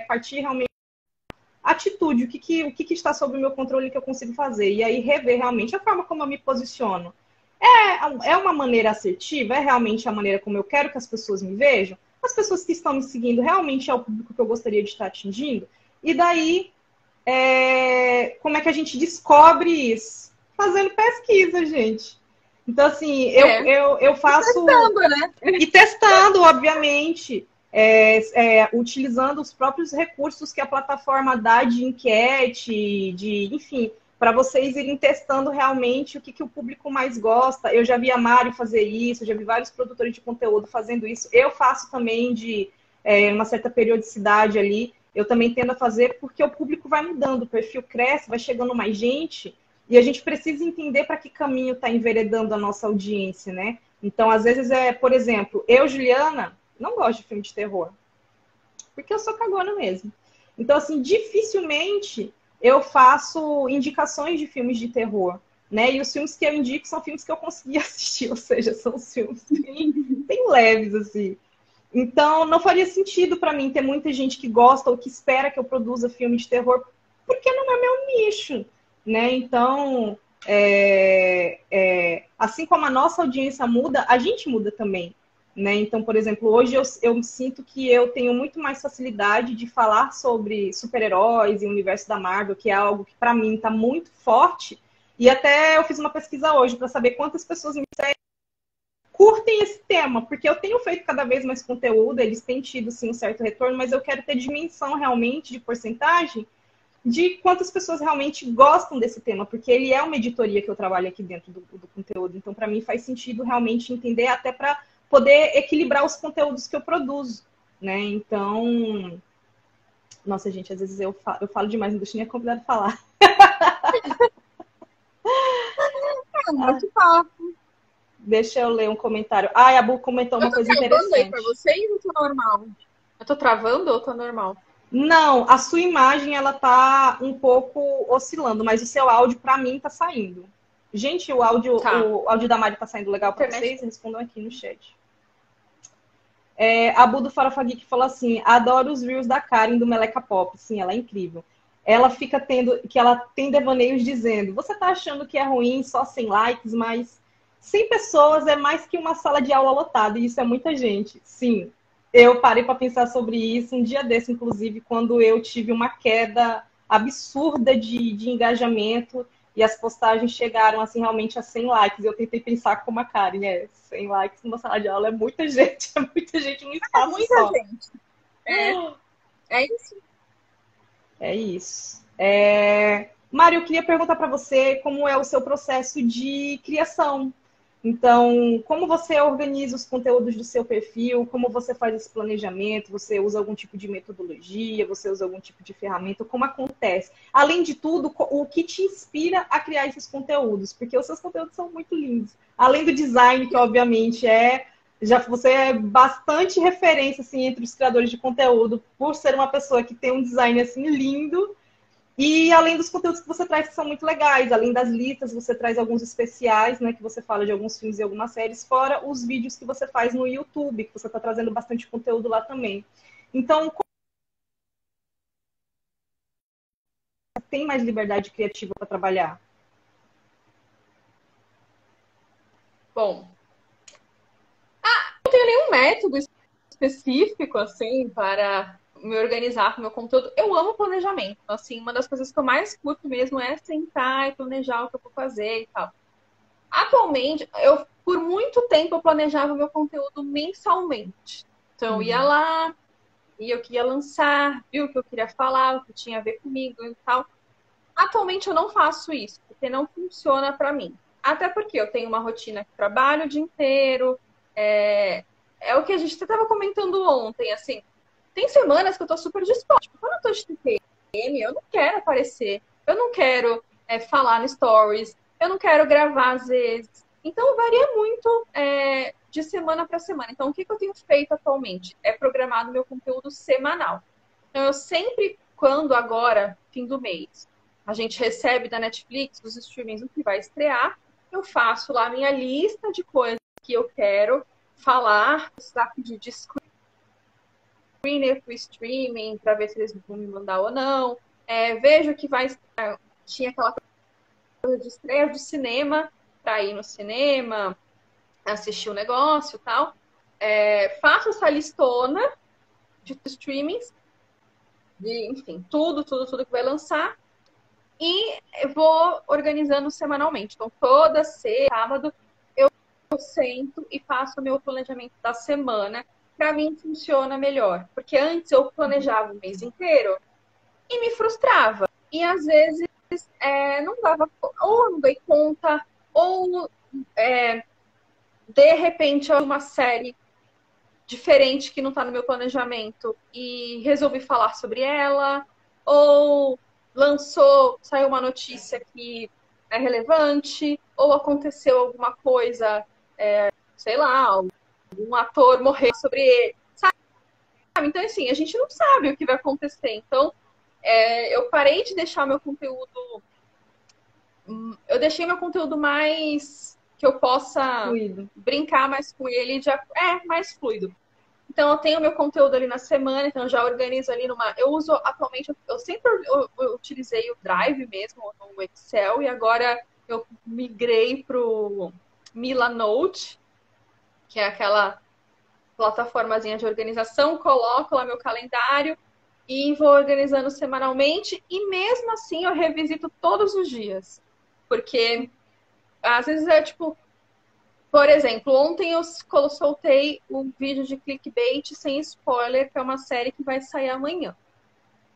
partir realmente atitude, o que está sob o meu controle que eu consigo fazer. E aí rever realmente a forma como eu me posiciono. É uma maneira assertiva? É realmente a maneira como eu quero que as pessoas me vejam? As pessoas que estão me seguindo realmente é o público que eu gostaria de estar atingindo? E daí, como é que a gente descobre isso? Fazendo pesquisa, gente. Então, assim, eu faço... Testando, né? E testando, obviamente. Utilizando os próprios recursos que a plataforma dá de enquete, enfim, para vocês irem testando realmente o que o público mais gosta. Eu já vi a Mari fazer isso, já vi vários produtores de conteúdo fazendo isso. Eu faço também de uma certa periodicidade ali. Eu também tendo a fazer porque o público vai mudando, o perfil cresce, vai chegando mais gente, e a gente precisa entender para que caminho está enveredando a nossa audiência, né? Então, às vezes, por exemplo, eu, Juliana, não gosto de filme de terror. Porque eu sou cagona mesmo. Então, assim, dificilmente eu faço indicações de filmes de terror, né? E os filmes que eu indico são filmes que eu consegui assistir, ou seja, são os filmes bem leves, assim. Então, não faria sentido para mim ter muita gente que gosta ou que espera que eu produza filme de terror, porque não é meu nicho, né? Então, assim como a nossa audiência muda, a gente muda também. Né? Então, por exemplo, hoje eu sinto que eu tenho muito mais facilidade de falar sobre super-heróis e o universo da Marvel, que é algo que para mim está muito forte. E até eu fiz uma pesquisa hoje para saber quantas pessoas me seguem curtem esse tema, porque eu tenho feito cada vez mais conteúdo, eles têm tido sim um certo retorno, mas eu quero ter dimensão realmente de porcentagem de quantas pessoas realmente gostam desse tema, porque ele é uma editoria que eu trabalho aqui dentro do conteúdo. Então, para mim, faz sentido realmente entender até para poder equilibrar os conteúdos que eu produzo, né? Então, nossa, gente, às vezes eu falo demais, não deixo nem a convidada falar. Muito papo. Deixa eu ler um comentário. A Bu comentou uma coisa interessante. Aí pra vocês ou tô normal? Eu tô travando ou tô normal? Não, a sua imagem, ela tá um pouco oscilando, mas o seu áudio, para mim, tá saindo. Gente, o áudio da Mari tá saindo legal para vocês? Respondam aqui no chat. A Bu do Farofa Geek falou assim: adoro os reels da Karen do Meleca Pop. Sim, ela é incrível. Ela ela tem devaneios dizendo: você tá achando que é ruim só 100 likes, mas 100 pessoas é mais que uma sala de aula lotada, e isso é muita gente. Sim, eu parei para pensar sobre isso um dia desse, inclusive, quando eu tive uma queda absurda de engajamento e as postagens chegaram assim realmente a 100 likes. Eu tentei pensar como a Karen, 100 likes numa sala de aula é muita gente num espaço só. Muita gente. É isso. É isso. Mário, eu queria perguntar para você como é o seu processo de criação. Então, como você organiza os conteúdos do seu perfil, como você faz esse planejamento, você usa algum tipo de metodologia, você usa algum tipo de ferramenta, como acontece? Além de tudo, o que te inspira a criar esses conteúdos? Porque os seus conteúdos são muito lindos. Além do design, que obviamente você é bastante referência assim, entre os criadores de conteúdo, por ser uma pessoa que tem um design assim lindo. E além dos conteúdos que você traz que são muito legais, além das listas, você traz alguns especiais, né? Que você fala de alguns filmes e algumas séries, fora os vídeos que você faz no YouTube, que você está trazendo bastante conteúdo lá também. Então, como você tem mais liberdade criativa para trabalhar? Bom, não tenho nenhum método específico, assim, para me organizar com o meu conteúdo. Eu amo planejamento. Assim, uma das coisas que eu mais curto mesmo é sentar e planejar o que eu vou fazer e tal. Atualmente, por muito tempo, eu planejava o meu conteúdo mensalmente. Então, eu ia lá, via o que ia lançar, via o que eu queria falar, o que tinha a ver comigo e tal. Atualmente, eu não faço isso, porque não funciona para mim. Até porque eu tenho uma rotina que trabalho o dia inteiro. É o que a gente estava comentando ontem, assim. Tem semanas que eu tô super disposta. Tipo, quando eu tô de TPM, eu não quero aparecer. Eu não quero falar no stories. Eu não quero gravar às vezes. Então, varia muito de semana para semana. Então, o que eu tenho feito atualmente? É programado meu conteúdo semanal. Então, eu sempre, quando agora, fim do mês, a gente recebe da Netflix, dos streamings, o que vai estrear, eu faço lá a minha lista de coisas que eu quero falar, precisar pedir screener pro streaming para ver se eles vão me mandar ou não. Vejo que tinha aquela coisa de estreia do cinema para ir no cinema, assistir o negócio e tal. Faço essa listona de streamings, enfim, tudo que vai lançar. E eu vou organizando semanalmente. Então, toda sexta, sábado, eu sento e faço o meu planejamento da semana. Para mim, funciona melhor. Porque antes eu planejava o mês inteiro e me frustrava. E, às vezes, não dava... Ou eu não dei conta, ou, de repente, uma série diferente que não está no meu planejamento e resolvi falar sobre ela. Ou saiu uma notícia que é relevante, ou aconteceu alguma coisa, sei lá, um ator morreu sobre ele, sabe? Então, assim, a gente não sabe o que vai acontecer. Então, eu parei de deixar meu conteúdo... Eu deixei meu conteúdo mais... que eu possa Fluido. Brincar mais com ele, mais fluido. Então, eu tenho meu conteúdo ali na semana, então eu já organizo ali numa... Eu uso atualmente, eu sempre utilizei o Drive mesmo, no Excel, e agora eu migrei pro Milanote, que é aquela plataformazinha de organização, coloco lá meu calendário e vou organizando semanalmente, e mesmo assim eu revisito todos os dias. Porque às vezes tipo... Por exemplo, ontem eu soltei um vídeo de clickbait sem spoiler, que é uma série que vai sair amanhã.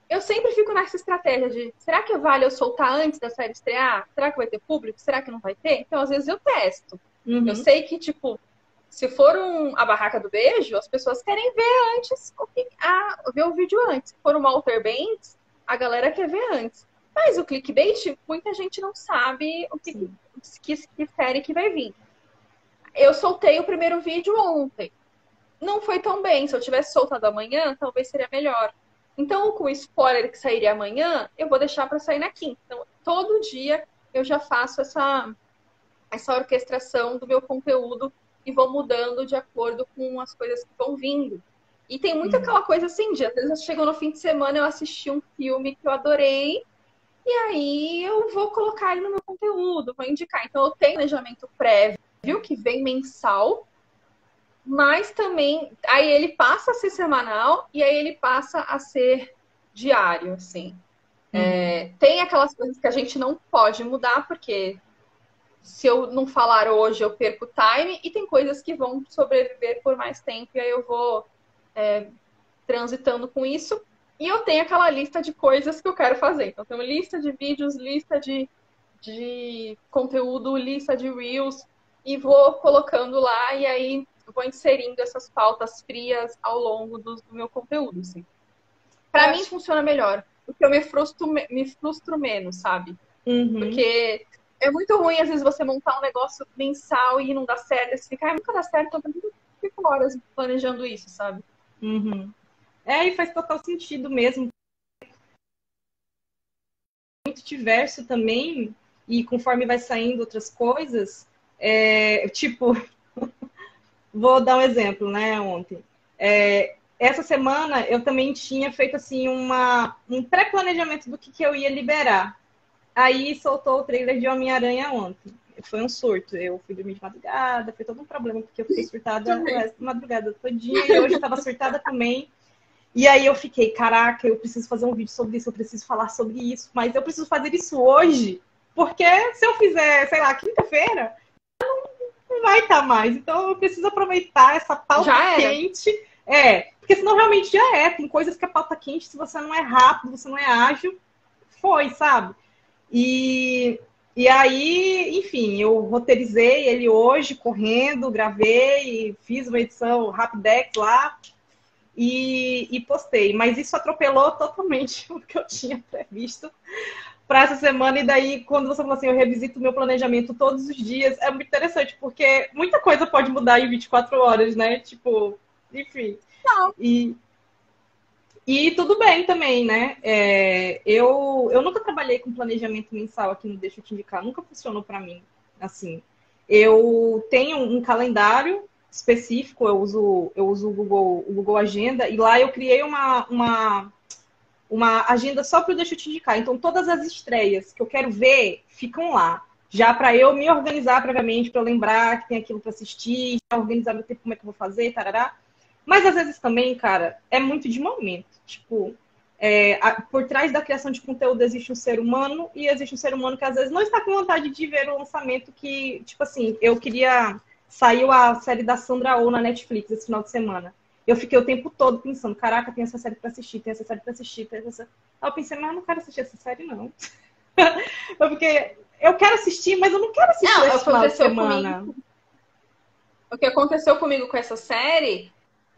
Eu sempre fico nessa estratégia de, será que vale eu soltar antes da série estrear? Será que vai ter público? Será que não vai ter? Então, às vezes eu testo. Uhum. Eu sei que, tipo, se for a Barraca do Beijo, as pessoas querem ver antes, ver o vídeo antes. Se for um Walter Banks, a galera quer ver antes. Mas o clickbait, muita gente não sabe que série que vai vir. Eu soltei o primeiro vídeo ontem. Não foi tão bem. Se eu tivesse soltado amanhã, talvez seria melhor. Então, com o spoiler que sairia amanhã, eu vou deixar para sair na quinta. Então, todo dia eu já faço essa orquestração do meu conteúdo e vou mudando de acordo com as coisas que vão vindo. E tem muito aquela coisa assim, às vezes chegou no fim de semana, eu assisti um filme que eu adorei, e aí eu vou colocar ele no meu conteúdo, vou indicar. Então, eu tenho planejamento prévio, que vem mensal, mas também aí ele passa a ser semanal e aí ele passa a ser diário, assim. Tem aquelas coisas que a gente não pode mudar, porque se eu não falar hoje eu perco time, e tem coisas que vão sobreviver por mais tempo, e aí eu vou transitando com isso. E eu tenho aquela lista de coisas que eu quero fazer. Então, eu tenho lista de vídeos, lista de conteúdo, lista de reels. e vou colocando lá, e aí vou inserindo essas pautas frias ao longo do meu conteúdo, assim. Pra mim funciona melhor, porque eu me frustro menos, sabe? Porque é muito ruim, às vezes, você montar um negócio mensal e não dá certo, aí você fica, nunca dá certo, então eu fico horas planejando isso, sabe? E faz total sentido mesmo. Muito diverso também, e conforme vai saindo outras coisas, tipo, vou dar um exemplo, né, ontem. Essa semana eu também tinha feito assim um pré-planejamento do que eu ia liberar. Aí soltou o trailer de Homem-Aranha ontem. Foi um surto. Eu fui dormir de madrugada, foi todo um problema, porque eu fiquei surtada o resto da madrugada todinha, e hoje eu tava surtada também. E aí eu fiquei, caraca, eu preciso fazer um vídeo sobre isso, eu preciso falar sobre isso, mas eu preciso fazer isso hoje, porque se eu fizer, sei lá, quinta-feira, não vai estar mais. Então eu preciso aproveitar essa pauta quente. Porque senão realmente já é. Tem coisas que a pauta quente, se você não é rápido, você não é ágil, foi, sabe? E aí, enfim, eu roteirizei ele hoje, correndo, gravei, fiz uma edição Rapidex lá e postei. Mas isso atropelou totalmente o que eu tinha previsto para essa semana. E daí, quando você falou assim, eu revisito o meu planejamento todos os dias, é muito interessante, porque muita coisa pode mudar em 24 horas, né? Tipo, enfim. Não. E tudo bem também, né? Eu nunca trabalhei com planejamento mensal aqui no Deixa Eu Te Indicar, nunca funcionou para mim. Assim, eu tenho um calendário específico, eu uso o Google Agenda, e lá eu criei uma agenda só para o Deixa Eu Te Indicar. Então, todas as estreias que eu quero ver ficam lá. Já para eu me organizar previamente, para eu lembrar que tem aquilo para assistir, já organizar meu tempo, como é que eu vou fazer, tarará. Mas às vezes também, cara, é muito de momento. Tipo, por trás da criação de conteúdo existe um ser humano, e existe um ser humano que às vezes não está com vontade de ver o lançamento que, tipo assim, eu queria... Saiu a série da Sandra Oh na Netflix esse final de semana. Eu fiquei o tempo todo pensando, caraca, tem essa série pra assistir, tem essa série pra assistir, tem essa... Aí eu pensei, mas eu não quero assistir essa série, não. Porque eu quero assistir, mas eu não quero assistir esse final de semana. O que aconteceu comigo com essa série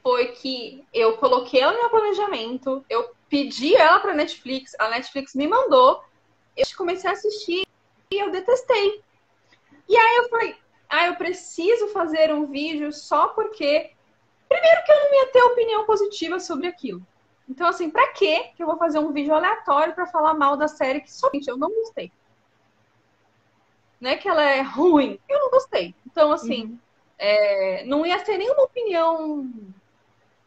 foi que eu coloquei ela no meu planejamento, eu pedi ela pra Netflix, a Netflix me mandou, eu comecei a assistir e eu detestei. E aí eu falei, eu preciso fazer um vídeo só porque... Primeiro que eu não ia ter opinião positiva sobre aquilo. Então, assim, pra quê que eu vou fazer um vídeo aleatório pra falar mal da série que somente eu não gostei? Não é que ela é ruim, eu não gostei. Então, assim, não ia ter nenhuma opinião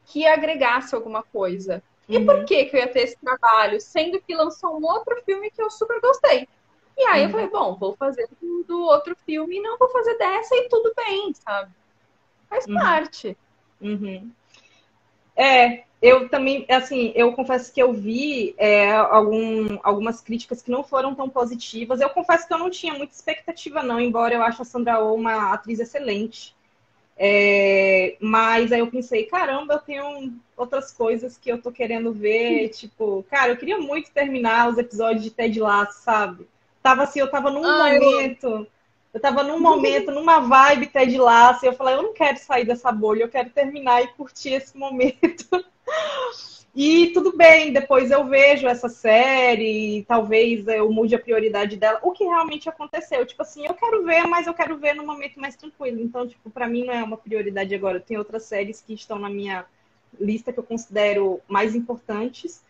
que agregasse alguma coisa. E por que eu ia ter esse trabalho, sendo que lançou um outro filme que eu super gostei? E aí eu falei, bom, vou fazer do outro filme e não vou fazer dessa e tudo bem, sabe? Faz parte. Eu também, assim, eu confesso que eu vi algumas críticas que não foram tão positivas. Eu confesso que eu não tinha muita expectativa, não, embora eu ache a Sandra Oh uma atriz excelente. Mas aí eu pensei, caramba, eu tenho outras coisas que eu tô querendo ver. Tipo, cara, eu queria muito terminar os episódios de Ted Lasso, sabe? Tava assim, eu tava num momento... Eu tava num momento, numa vibe Ted Lasso, e eu falei, eu não quero sair dessa bolha, eu quero terminar e curtir esse momento. E tudo bem, depois eu vejo essa série, talvez eu mude a prioridade dela, o que realmente aconteceu. Tipo assim, eu quero ver, mas eu quero ver num momento mais tranquilo. Então, tipo, pra mim não é uma prioridade agora. Tem outras séries que estão na minha lista que eu considero mais importantes.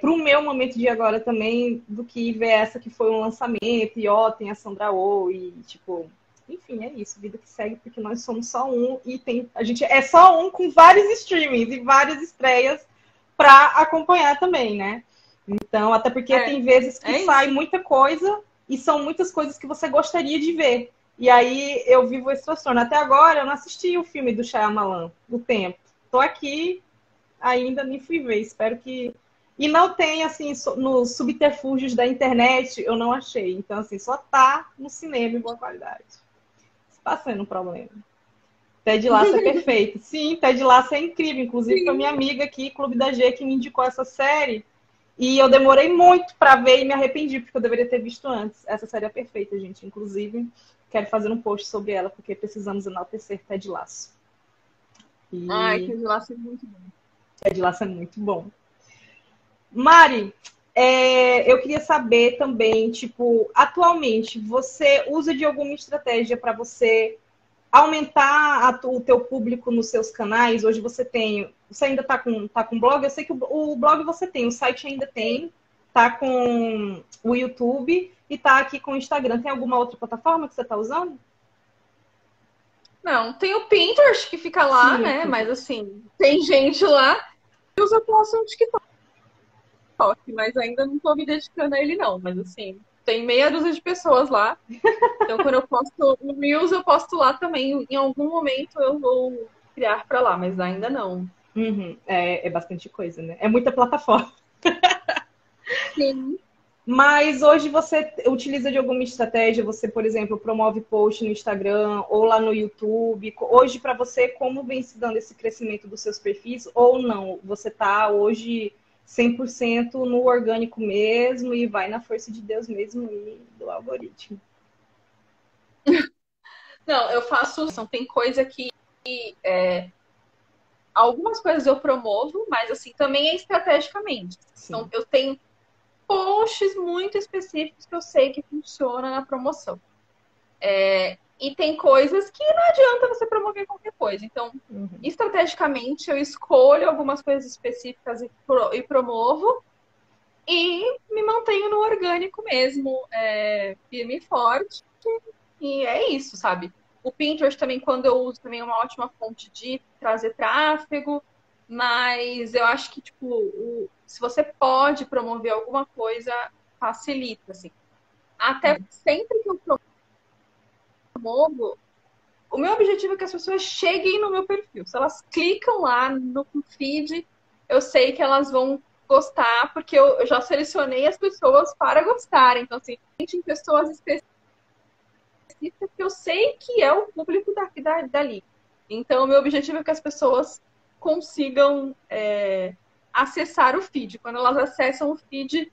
Pro meu momento de agora também, do que ver essa que foi um lançamento, e tem a Sandra Oh, e tipo, enfim, é isso, vida que segue, porque nós somos só um, e a gente é só um com vários streamings e várias estreias para acompanhar também, né? Então, até porque tem vezes que sai muita coisa, e são muitas coisas que você gostaria de ver. E aí eu vivo esse transtorno. Até agora eu não assisti o filme do Shyamalan, do Tempo. Tô aqui, ainda nem fui ver, espero que... E não tem, assim, nos subterfúgios da internet, eu não achei. Então, assim, só tá no cinema em boa qualidade. Está sendo um problema. Ted Lasso é perfeito. Sim, Ted Lasso é incrível. Inclusive, foi minha amiga aqui, Clube da G, que me indicou essa série. E eu demorei muito pra ver e me arrependi, porque eu deveria ter visto antes. Essa série é perfeita, gente. Inclusive, quero fazer um post sobre ela, porque precisamos enaltecer Ted Lasso. Ai, E que Laço é muito bom. Ted Lasso é muito bom. Mari, eu queria saber também, tipo, atualmente, você usa de alguma estratégia para você aumentar o teu público nos seus canais? Hoje você ainda tá com blog? Eu sei que o blog você tem, o site ainda tem, tá com o YouTube e tá aqui com o Instagram. Tem alguma outra plataforma que você tá usando? Não, tem o Pinterest que fica lá, Sim, né? aqui. Mas assim, tem gente lá. Eu uso posto um TikTok, mas ainda não tô me dedicando a ele, não. Mas assim, tem meia dúzia de pessoas lá. Então, quando eu posto no Reels, eu posto lá também. Em algum momento eu vou criar pra lá, mas ainda não. Uhum, é bastante coisa, né? É muita plataforma. Sim. Mas hoje você utiliza de alguma estratégia? Você, por exemplo, promove post no Instagram ou lá no YouTube? Hoje, para você, como vem se dando esse crescimento dos seus perfis? Ou não? Você está hoje 100% no orgânico mesmo e vai na força de Deus mesmo e do algoritmo? Não, eu faço. Tem coisa que. Algumas coisas eu promovo, mas assim, também é estrategicamente. Então, Sim. eu tenho posts muito específicos que eu sei que funciona na promoção. E tem coisas que não adianta você promover qualquer coisa. Então, Uhum. estrategicamente, eu escolho algumas coisas específicas e promovo e me mantenho no orgânico mesmo, firme e forte. E é isso, sabe? O Pinterest também, quando eu uso, também é uma ótima fonte de trazer tráfego, mas eu acho que, tipo, se você pode promover alguma coisa, facilita, assim. Até sempre que eu promovo, o meu objetivo é que as pessoas cheguem no meu perfil. Se elas clicam lá no feed, eu sei que elas vão gostar, porque eu já selecionei as pessoas para gostarem. Então, assim, tem pessoas específicas que eu sei que é o público dali. Então, o meu objetivo é que as pessoas consigam acessar o feed. Quando elas acessam o feed,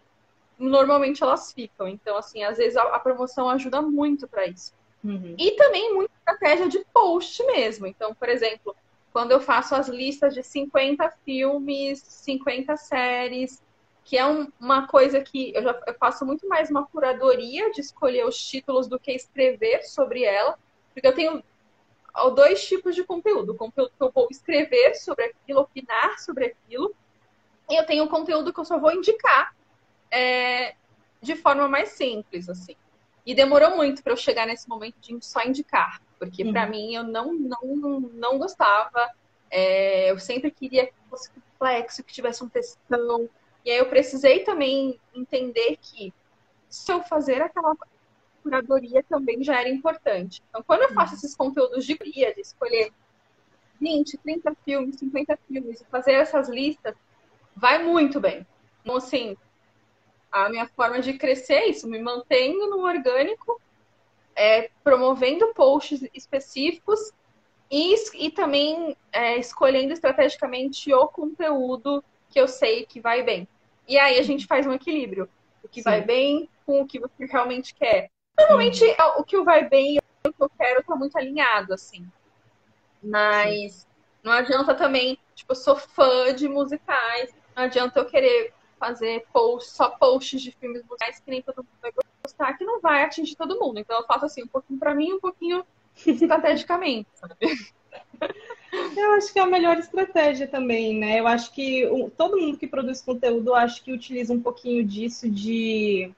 normalmente elas ficam. Então, assim, às vezes a promoção ajuda muito para isso. Uhum. E também muita estratégia de post mesmo. Então, por exemplo, quando eu faço as listas de 50 filmes, 50 séries, que é uma coisa que eu faço muito mais uma curadoria de escolher os títulos do que escrever sobre ela, porque eu tenho dois tipos de conteúdo. O conteúdo que eu vou escrever sobre aquilo, opinar sobre aquilo, e eu tenho o conteúdo que eu só vou indicar de forma mais simples, assim. E demorou muito para eu chegar nesse momento de só indicar, porque para mim eu não gostava. Eu sempre queria que fosse complexo, que tivesse um textão. E aí eu precisei também entender que se eu fazer aquela curadoria também já era importante. Então, quando eu faço esses conteúdos de guia, de escolher 20, 30 filmes, 50 filmes e fazer essas listas, vai muito bem. Então, assim, a minha forma de crescer é isso, me mantendo no orgânico, promovendo posts específicos e também escolhendo estrategicamente o conteúdo que eu sei que vai bem. E aí a gente faz um equilíbrio. O que vai bem com o que você realmente quer. Normalmente o que vai bem e o que eu quero tá muito alinhado, assim. Mas não adianta também, tipo, eu sou fã de musicais, não adianta eu querer fazer só posts de filmes musicais que nem todo mundo vai gostar, que não vai atingir todo mundo. Então eu faço assim, um pouquinho pra mim, um pouquinho estrategicamente, sabe? Eu acho que é a melhor estratégia também, né? Eu acho que todo mundo que produz conteúdo, eu acho que utiliza um pouquinho disso de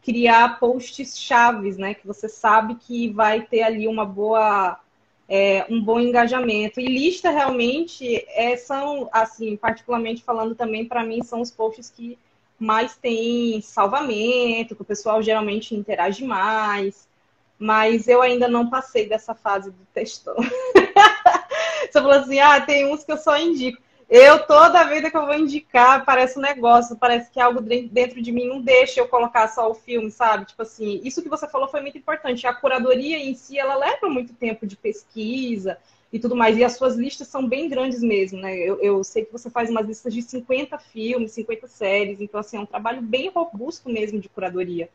criar posts chaves, né? Que você sabe que vai ter ali um bom engajamento. E lista realmente são, assim, particularmente falando também, para mim, são os posts que mais tem salvamento, que o pessoal geralmente interage mais. Mas eu ainda não passei dessa fase do textão. Você falou assim, tem uns que eu só indico. Toda vida que eu vou indicar, parece um negócio, parece que algo dentro de mim não deixa eu colocar só o filme, sabe? Tipo assim, isso que você falou foi muito importante. A curadoria em si, ela leva muito tempo de pesquisa, e tudo mais. E as suas listas são bem grandes mesmo, né? Eu sei que você faz umas listas de 50 filmes, 50 séries, então, assim, é um trabalho bem robusto mesmo de curadoria.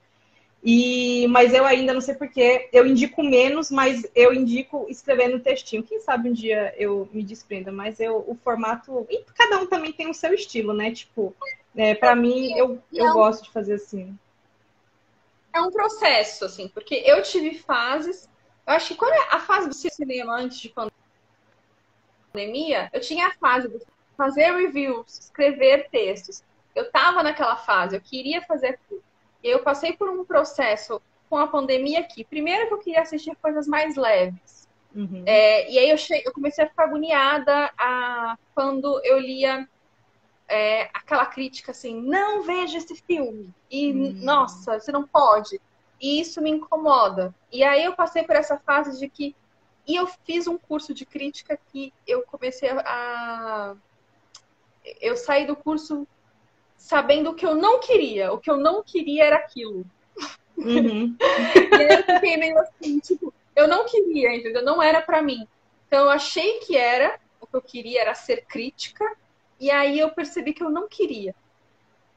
Mas eu ainda não sei porquê, eu indico menos, mas eu indico escrevendo textinho. Quem sabe um dia eu me desprenda, mas o formato... E cada um também tem o seu estilo, né? Tipo, para mim, eu gosto de fazer assim. É um processo, assim, porque eu tive fases... Eu acho que quando a fase do cinema antes de pandemia, eu tinha a fase de fazer reviews, escrever textos. Eu estava naquela fase, eu queria fazer aquilo. E eu passei por um processo com a pandemia aqui. Primeiro que eu queria assistir coisas mais leves. Uhum. E aí eu comecei a ficar agoniada quando eu lia aquela crítica assim, não veja esse filme. E, nossa, você não pode. E isso me incomoda. E aí eu passei por essa fase de que... E eu fiz um curso de crítica que eu comecei eu saí do curso sabendo o que eu não queria. O que eu não queria era aquilo. Uhum. E aí eu fiquei meio assim, tipo, eu não queria, entendeu? Não era pra mim. Então eu achei que era, o que eu queria era ser crítica, e aí eu percebi que eu não queria.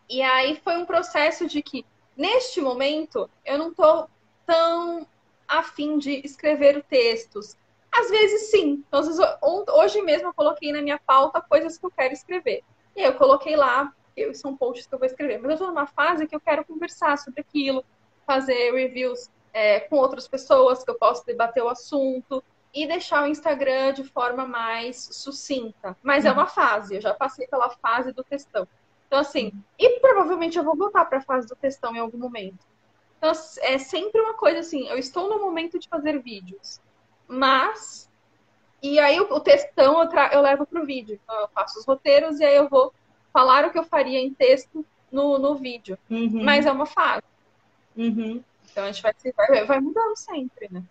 E aí foi um processo de que, neste momento, eu não tô tão afim de escrever textos. Às vezes sim. Então, às vezes, hoje mesmo eu coloquei na minha pauta coisas que eu quero escrever. E aí eu coloquei lá, são posts que eu vou escrever. Mas eu tô numa fase que eu quero conversar sobre aquilo, fazer reviews com outras pessoas, que eu posso debater o assunto e deixar o Instagram de forma mais sucinta. Mas é uma fase, eu já passei pela fase do textão. Então, assim, e provavelmente eu vou voltar para a fase do textão em algum momento. Então, é sempre uma coisa assim, eu estou no momento de fazer vídeos, mas... E aí o textão eu levo para o vídeo. Então, eu faço os roteiros e aí eu vou falar o que eu faria em texto no vídeo. Uhum. Mas é uma fase. Uhum. Então, a gente vai mudando sempre, né?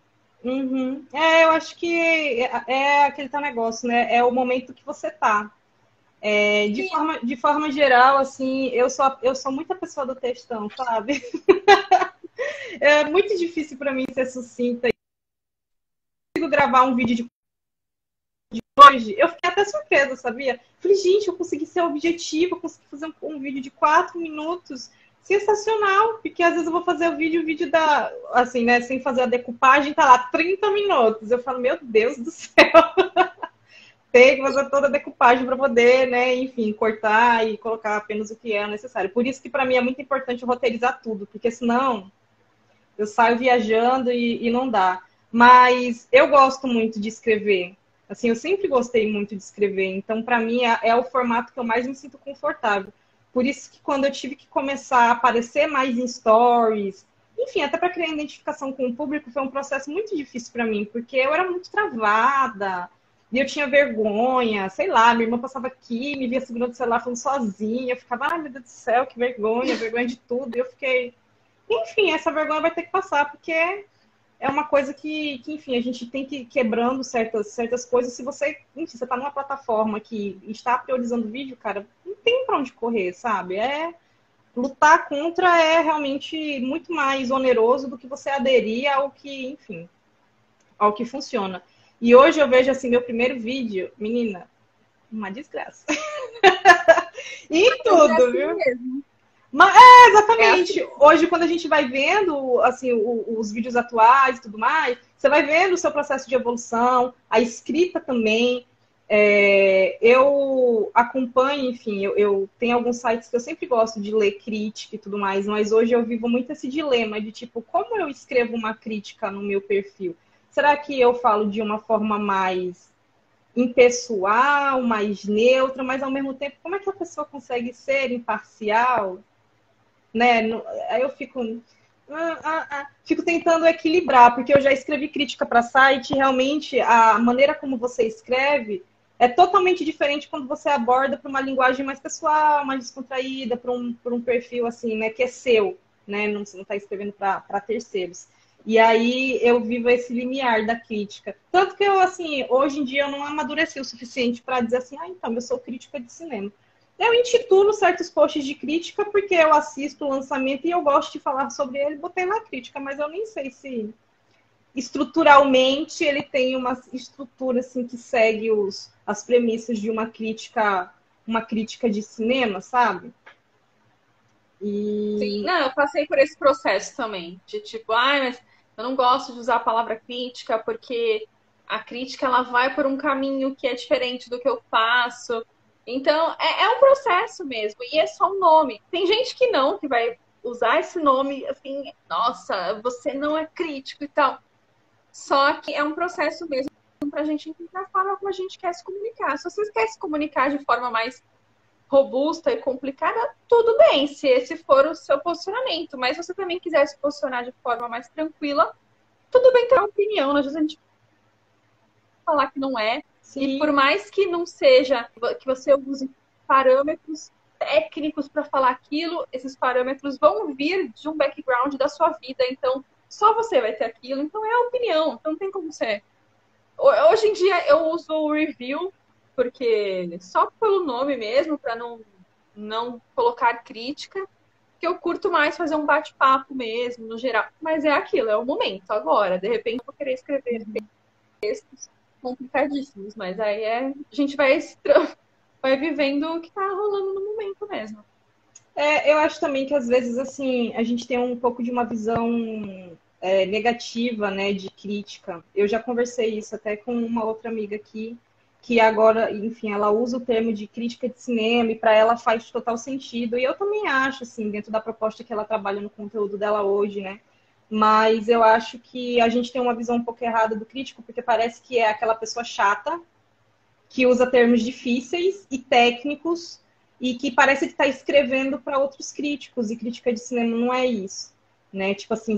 Uhum. Eu acho que é aquele teu negócio, né? É o momento que você tá. De forma geral, assim, eu sou muita pessoa do textão, sabe? É muito difícil para mim ser sucinta. Eu consigo gravar um vídeo de hoje, eu fiquei até surpresa, sabia? Falei, gente, eu consegui ser objetivo, eu consegui fazer um vídeo de 4 minutos. Sensacional, porque às vezes eu vou fazer o vídeo da, assim, né, sem fazer a decupagem, tá lá 30 minutos. Eu falo, meu Deus do céu. Tem que fazer toda a decupagem para poder, né, enfim, cortar e colocar apenas o que é necessário. Por isso que para mim é muito importante roteirizar tudo, porque senão eu saio viajando e não dá. Mas eu gosto muito de escrever. Assim, eu sempre gostei muito de escrever. Então, para mim, é o formato que eu mais me sinto confortável. Por isso que quando eu tive que começar a aparecer mais em stories, enfim, até para criar identificação com o público, foi um processo muito difícil para mim, porque eu era muito travada, e eu tinha vergonha, sei lá, minha irmã passava aqui, me via segurando o celular falando sozinha, eu ficava, ai meu Deus do céu, que vergonha de tudo, e eu fiquei... Enfim, essa vergonha vai ter que passar, porque é uma coisa que enfim, a gente tem que ir quebrando certas coisas. Se você, enfim, você tá numa plataforma que está priorizando o vídeo, cara, não tem pra onde correr, sabe? Lutar contra é realmente muito mais oneroso do que você aderir ao que, enfim, ao que funciona. E hoje eu vejo, assim, meu primeiro vídeo, menina, uma desgraça. Em tudo, viu? Mesmo. Mas, exatamente. Hoje, quando a gente vai vendo assim, os vídeos atuais e tudo mais, você vai vendo o seu processo de evolução, a escrita também. Eu acompanho, enfim, eu tenho alguns sites que eu sempre gosto de ler crítica e tudo mais, mas hoje eu vivo muito esse dilema de tipo, como eu escrevo uma crítica no meu perfil? Será que eu falo de uma forma mais impessoal, mais neutra, mas ao mesmo tempo, como é que a pessoa consegue ser imparcial? Né? Aí eu fico tentando equilibrar, porque eu já escrevi crítica para site, e realmente a maneira como você escreve é totalmente diferente quando você aborda para uma linguagem mais pessoal, mais descontraída, para um perfil assim, né, que é seu, né? Você não está escrevendo para terceiros. E aí eu vivo esse limiar da crítica. Tanto que eu, assim, hoje em dia eu não amadureci o suficiente para dizer assim, então, eu sou crítica de cinema. Eu intitulo certos posts de crítica porque eu assisto o lançamento e eu gosto de falar sobre ele, botei lá crítica, mas eu nem sei estruturalmente ele tem uma estrutura assim que segue as premissas de uma crítica de cinema, sabe? Sim, não, eu passei por esse processo também, de tipo, mas eu não gosto de usar a palavra crítica porque a crítica ela vai por um caminho que é diferente do que eu faço. Então, é um processo mesmo, e é só um nome. Tem gente que não, que vai usar esse nome assim, nossa, você não é crítico e tal. Só que é um processo mesmo para a gente encontrar a forma como a gente quer se comunicar. Se vocês querem se comunicar de forma mais robusta e complicada, tudo bem, se esse for o seu posicionamento. Mas se você também quiser se posicionar de forma mais tranquila, tudo bem ter uma opinião. Às vezes a gente falar que não é. Sim. E por mais que não seja, que você use parâmetros técnicos para falar aquilo, esses parâmetros vão vir de um background da sua vida. Então, só você vai ter aquilo. Então, é a opinião. Então, não tem como ser. Hoje em dia, eu uso o review, porque só pelo nome mesmo, para não colocar crítica, que eu curto mais fazer um bate-papo mesmo, no geral. Mas é aquilo, é o momento, agora. De repente, eu vou querer escrever textos complicadíssimos, mas aí a gente vai vivendo o que tá rolando no momento mesmo. Eu acho também que às vezes assim a gente tem um pouco de uma visão negativa, né, de crítica. Eu já conversei isso até com uma outra amiga aqui, que agora, enfim, ela usa o termo de crítica de cinema e para ela faz total sentido. E eu também acho, assim, dentro da proposta que ela trabalha no conteúdo dela hoje, né? Mas eu acho que a gente tem uma visão um pouco errada do crítico, porque parece que é aquela pessoa chata, que usa termos difíceis e técnicos, e que parece que está escrevendo para outros críticos, e crítica de cinema não é isso. Né? Tipo assim,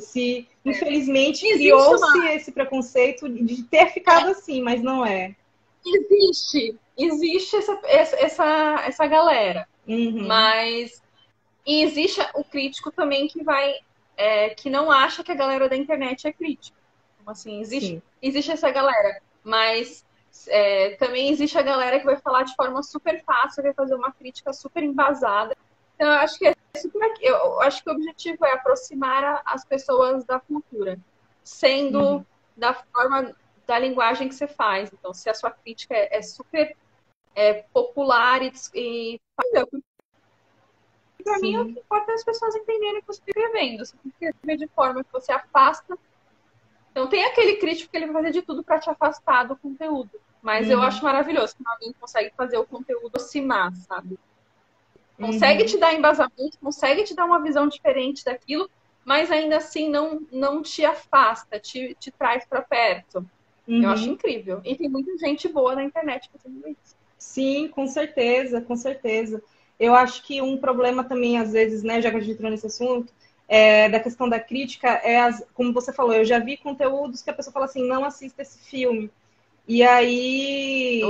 infelizmente criou-se esse preconceito de ter ficado assim, mas não é. Existe essa galera. Uhum. Mas existe o crítico também que não acha que a galera da internet é crítica. Então, assim, existe essa galera. Mas também existe a galera que vai falar de forma super fácil, vai fazer uma crítica super embasada. Então, eu acho que eu acho que o objetivo é aproximar as pessoas da cultura, sendo da forma da linguagem que você faz. Então, se a sua crítica é super popular e para mim, o que importa é as pessoas entenderem o que você está escrevendo. Você tem que escrever de forma que você afasta. Então, tem aquele crítico que ele vai fazer de tudo para te afastar do conteúdo. Mas eu acho maravilhoso que alguém consegue fazer o conteúdo aproximar, sabe? Consegue te dar embasamento, consegue te dar uma visão diferente daquilo, mas ainda assim não te afasta, te traz para perto. Eu acho incrível. E tem muita gente boa na internet fazendo isso. Sim, com certeza, com certeza. Eu acho que um problema também, às vezes, né, já que a gente entrou nesse assunto, da questão da crítica, como você falou, eu já vi conteúdos que a pessoa fala assim, não assista esse filme. E aí,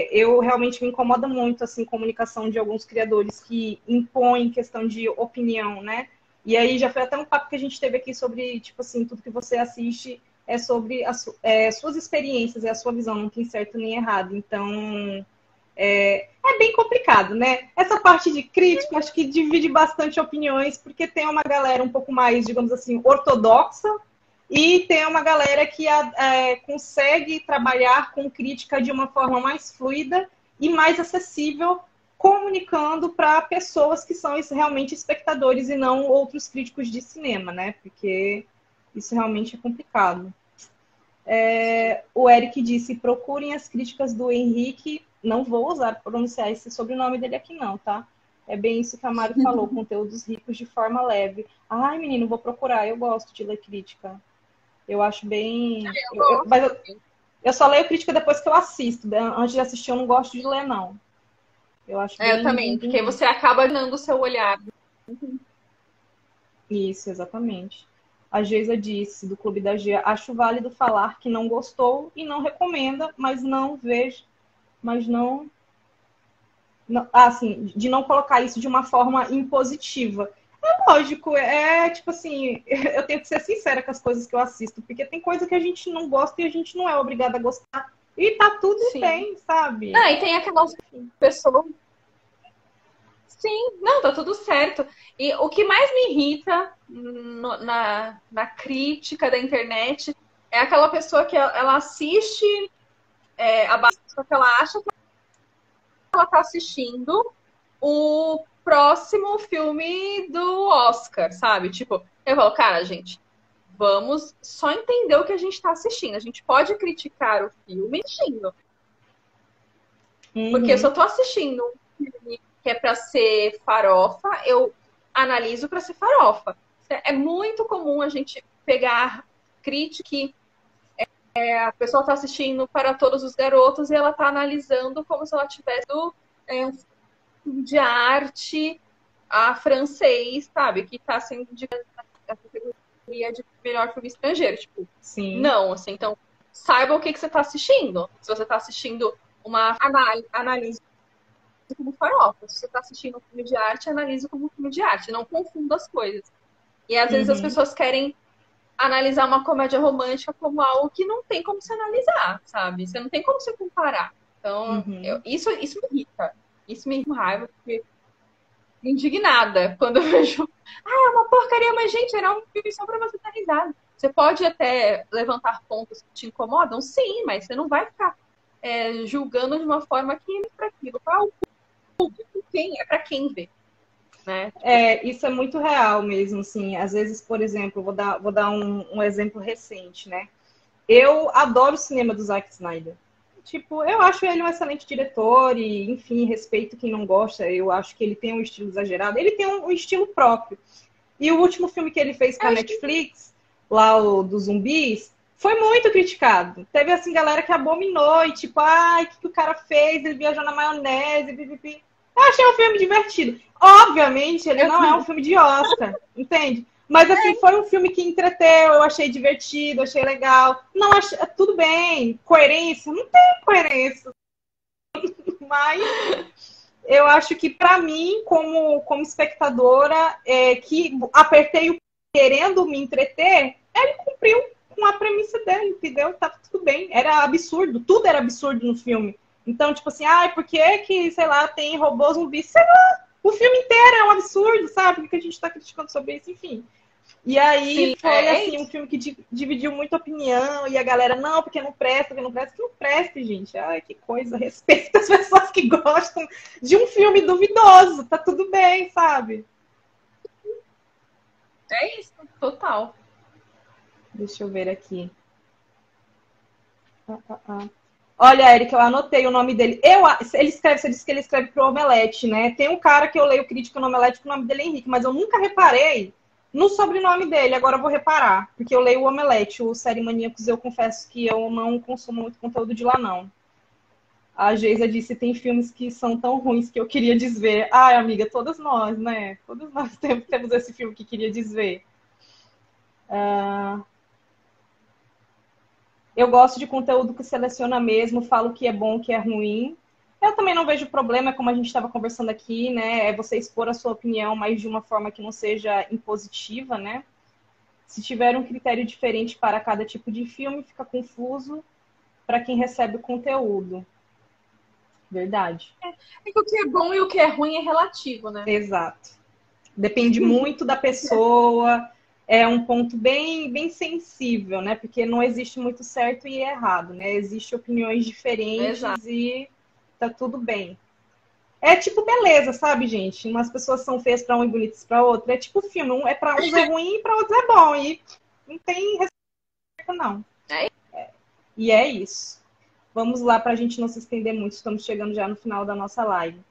eu realmente me incomoda muito, assim, comunicação de alguns criadores que impõem questão de opinião, né? E aí já foi até um papo que a gente teve aqui sobre, tipo assim, tudo que você assiste é sobre suas experiências, é a sua visão, não tem certo nem errado. Então, é bem complicado, né? Essa parte de crítica, acho que divide bastante opiniões, porque tem uma galera um pouco mais, digamos assim, ortodoxa, e tem uma galera que consegue trabalhar com crítica de uma forma mais fluida e mais acessível, comunicando para pessoas que são realmente espectadores e não outros críticos de cinema, né? Porque isso realmente é complicado. O Eric disse, procurem as críticas do Henrique. Não vou pronunciar esse sobrenome dele aqui não, tá? É bem isso que a Mari falou, conteúdos ricos de forma leve. Ai, menino, vou procurar, eu gosto de ler crítica. Eu acho bem... Eu só leio crítica depois que eu assisto. Antes de assistir, eu não gosto de ler, não. Eu acho bem... Eu também, porque você acaba dando o seu olhar. Isso, exatamente. A Geisa disse, do Clube da Gia, acho válido falar que não gostou e não recomenda, mas não vejo... Mas não... assim, de não colocar isso de uma forma impositiva. É lógico, tipo assim, eu tenho que ser sincera com as coisas que eu assisto, porque tem coisa que a gente não gosta e a gente não é obrigada a gostar. E tá tudo bem, sabe? E tem aquelas pessoas... Sim, não, tá tudo certo. E o que mais me irrita na crítica da internet é aquela pessoa que ela assiste a base que ela acha que ela tá assistindo o próximo filme do Oscar, sabe? Tipo, eu falo, cara, gente, vamos só entender o que a gente tá assistindo. A gente pode criticar o filme assistindo. Porque se eu tô assistindo um filme que é pra ser farofa, eu analiso pra ser farofa. É muito comum a gente pegar crítica que a pessoa tá assistindo Para Todos os Garotos e ela tá analisando como se ela tivesse um filme de arte francês, sabe? Que tá sendo indicado na categoria de melhor filme estrangeiro. Tipo, Sim. não, assim, então saiba o que você tá assistindo. Se você tá assistindo uma análise como farofa. Se você tá assistindo um filme de arte, analise como um filme de arte. Não confunda as coisas. E às vezes as pessoas querem analisar uma comédia romântica como algo que não tem como se analisar, sabe? Você não tem como se comparar. Então, isso me irrita. Isso me irrita raiva, porque indignada quando eu vejo. É uma porcaria, mas, gente, era um filme só pra você dar risada. Você pode até levantar pontos que te incomodam, sim, mas você não vai ficar julgando de uma forma que é para aquilo. Para o público, é para quem vê. Né? Isso é muito real mesmo, assim. Às vezes, por exemplo, vou dar um exemplo recente, né? Eu adoro o cinema do Zack Snyder. Tipo, eu acho ele um excelente diretor e, enfim, respeito quem não gosta. Eu acho que ele tem um estilo exagerado. Ele tem um estilo próprio. E o último filme que ele fez pra Netflix, lá o dos zumbis, foi muito criticado. Teve, assim, galera que abominou e tipo, ai, o que o cara fez? Ele viajou na maionese, pipipi. Eu achei um filme divertido. Obviamente, ele não é um filme de Oscar, entende? Mas, assim, foi um filme que entreteu, eu achei divertido, achei legal. Não, tudo bem, coerência? Não tem coerência. Mas eu acho que, para mim, como espectadora, que apertei o querendo me entreter, ele cumpriu com a premissa dele, entendeu? Tá tudo bem. Era absurdo, tudo era absurdo no filme. Então, tipo assim, por que, sei lá, tem robôs zumbis? Sei lá, o filme inteiro é um absurdo, sabe? Por que a gente tá criticando sobre isso? Enfim. E aí foi, assim, um filme que dividiu muita opinião, e a galera, não, porque não presta, que não preste, gente. Ai, que coisa, respeita as pessoas que gostam de um filme duvidoso, tá tudo bem, sabe? É isso, total. Deixa eu ver aqui. Olha, Eric, eu anotei o nome dele. Você disse que ele escreve pro Omelete, né? Tem um cara que eu leio crítica no Omelete, que o nome dele é Henrique, mas eu nunca reparei no sobrenome dele. Agora eu vou reparar, porque eu leio o Omelete, o Série Maníacos, eu confesso que eu não consumo muito conteúdo de lá, não. A Geisa disse, tem filmes que são tão ruins que eu queria desver. Ai, amiga, todas nós, né? Todos nós temos esse filme que queria desver. Eu gosto de conteúdo que seleciona mesmo, falo o que é bom, o que é ruim. Eu também não vejo problema, como a gente estava conversando aqui, né? É você expor a sua opinião, mas de uma forma que não seja impositiva, né? Se tiver um critério diferente para cada tipo de filme, fica confuso para quem recebe o conteúdo. Verdade. É que o que é bom e o que é ruim é relativo, né? Exato. Depende muito da pessoa. É um ponto bem, bem sensível, né? Porque não existe muito certo e errado, né? Existem opiniões diferentes. Exato. E tá tudo bem. É tipo beleza, sabe, gente? Umas pessoas são feias para um e bonitas para outro. É tipo filme, para uns é ruim e para outros é bom. E não tem respeito, não. E é isso. Vamos lá para a gente não se estender muito. Estamos chegando já no final da nossa live.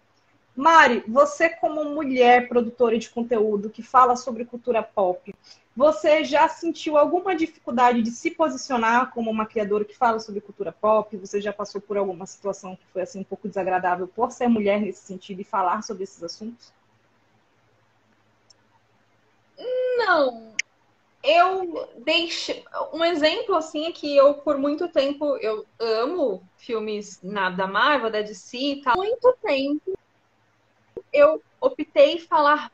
Mari, você como mulher produtora de conteúdo que fala sobre cultura pop, você já sentiu alguma dificuldade de se posicionar como uma criadora que fala sobre cultura pop? Você já passou por alguma situação que foi assim um pouco desagradável por ser mulher nesse sentido e falar sobre esses assuntos? Não. Eu deixo um exemplo assim é que eu por muito tempo eu amo filmes da Marvel, da DC e tal. Muito tempo eu optei em falar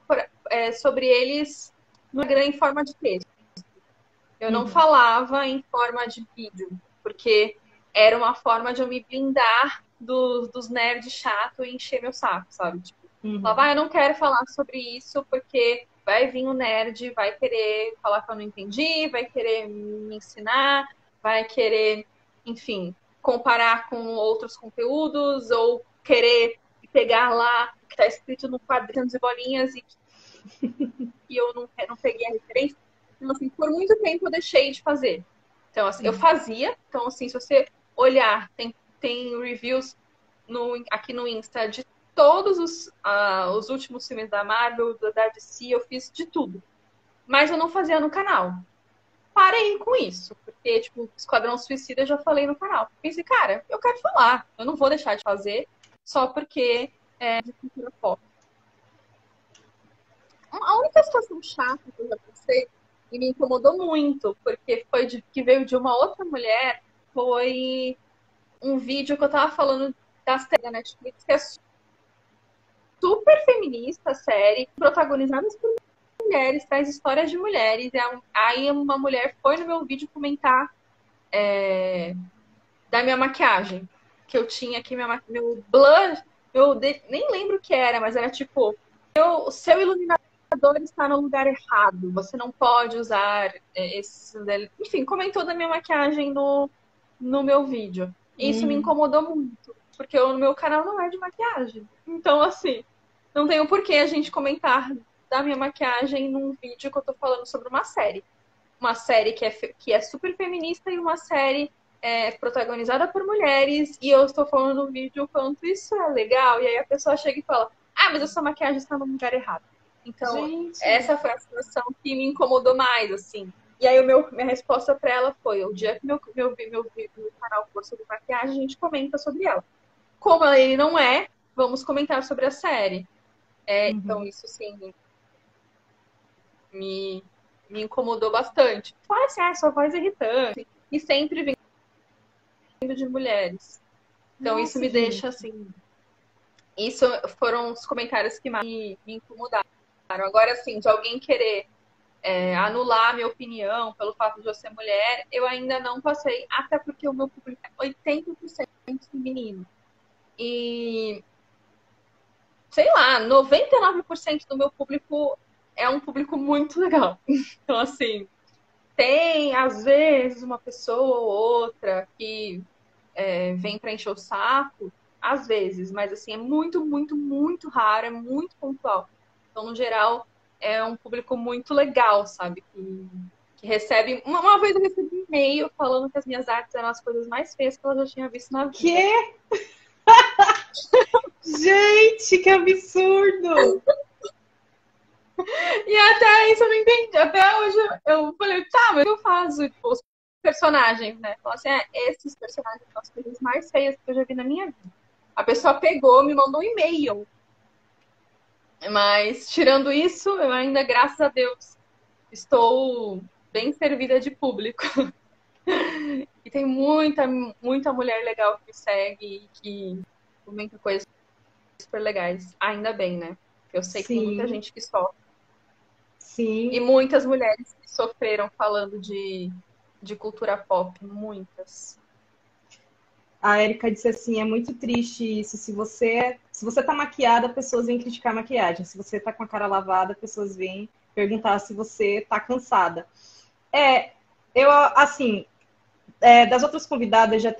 sobre eles em forma de texto. Eu não falava em forma de vídeo, porque era uma forma de eu me blindar dos nerds chato e encher meu saco, sabe? Tipo, falava, eu não quero falar sobre isso porque vai vir um nerd, vai querer falar que eu não entendi, vai querer me ensinar. vai querer, enfim, comparar com outros conteúdos ou querer pegar lá o que está escrito no quadrinho de bolinhas e que eu não peguei a referência. Então, assim, por muito tempo eu deixei de fazer. Então, assim, eu fazia. Então, assim, se você olhar, tem reviews aqui no Insta de todos os últimos filmes da Marvel, da DC, eu fiz de tudo. Mas eu não fazia no canal. Parei com isso, porque, tipo, Esquadrão Suicida eu já falei no canal. Pensei, cara, eu quero falar, eu não vou deixar de fazer só porque é de cultura pop. A única situação chata que eu já passei e me incomodou muito, porque que veio de uma outra mulher, foi um vídeo que eu tava falando das séries da Netflix, que é super feminista, a série, protagonizada por mulheres, traz histórias de mulheres. Aí uma mulher foi no meu vídeo comentar da minha maquiagem. Que eu tinha aqui, meu blush, nem lembro o que era, mas era tipo, o seu iluminador está no lugar errado, você não pode usar esse... Enfim, comentou da minha maquiagem no meu vídeo. E isso me incomodou muito, porque no meu canal não é de maquiagem. Então, assim, não tem o porquê a gente comentar da minha maquiagem num vídeo que eu tô falando sobre uma série. Uma série que é super feminista e uma série protagonizada por mulheres. E eu estou falando no vídeo o quanto isso é legal. E aí a pessoa chega e fala, mas essa maquiagem está no lugar errado. Então, gente, essa foi a situação que me incomodou mais, assim. E aí minha resposta para ela foi, o dia que meu canal for sobre maquiagem, a gente comenta sobre ela. Como ele não é, vamos comentar sobre a série. Então, isso, sim, me incomodou bastante. Fala assim, sua voz é irritante. E sempre vindo de mulheres. Então, isso me deixa, assim... Isso foram os comentários que mais me incomodaram. Agora, assim, de alguém querer anular a minha opinião pelo fato de eu ser mulher, eu ainda não passei, até porque o meu público é 80% feminino. E, sei lá, 99% do meu público é um público muito legal. Então, assim, tem, às vezes, uma pessoa ou outra que vem para encher o saco, às vezes, mas, assim, é muito, muito, muito raro, é muito pontual. Então, no geral, é um público muito legal, sabe? Que recebe... Uma vez eu recebi um e-mail falando que as minhas artes eram as coisas mais feias que ela já tinha visto na vida. Quê? Gente, que absurdo! E até isso eu não entendi. Até hoje eu falei, tá, mas eu faço tipo, os personagens, né? Falei assim, esses personagens são as coisas mais feias que eu já vi na minha vida. A pessoa pegou, me mandou um e-mail. Mas, tirando isso, eu ainda, graças a Deus, estou bem servida de público. E tem muita, muita mulher legal que me segue e que comenta coisas super legais. Ainda bem, né? Eu sei que tem muita gente que sofre. Sim. E muitas mulheres que sofreram falando de cultura pop. Muitas. A Erika disse assim, é muito triste isso. Se você tá maquiada, pessoas vêm criticar a maquiagem. Se você tá com a cara lavada, pessoas vêm perguntar se você tá cansada. Eu, assim, das outras convidadas, já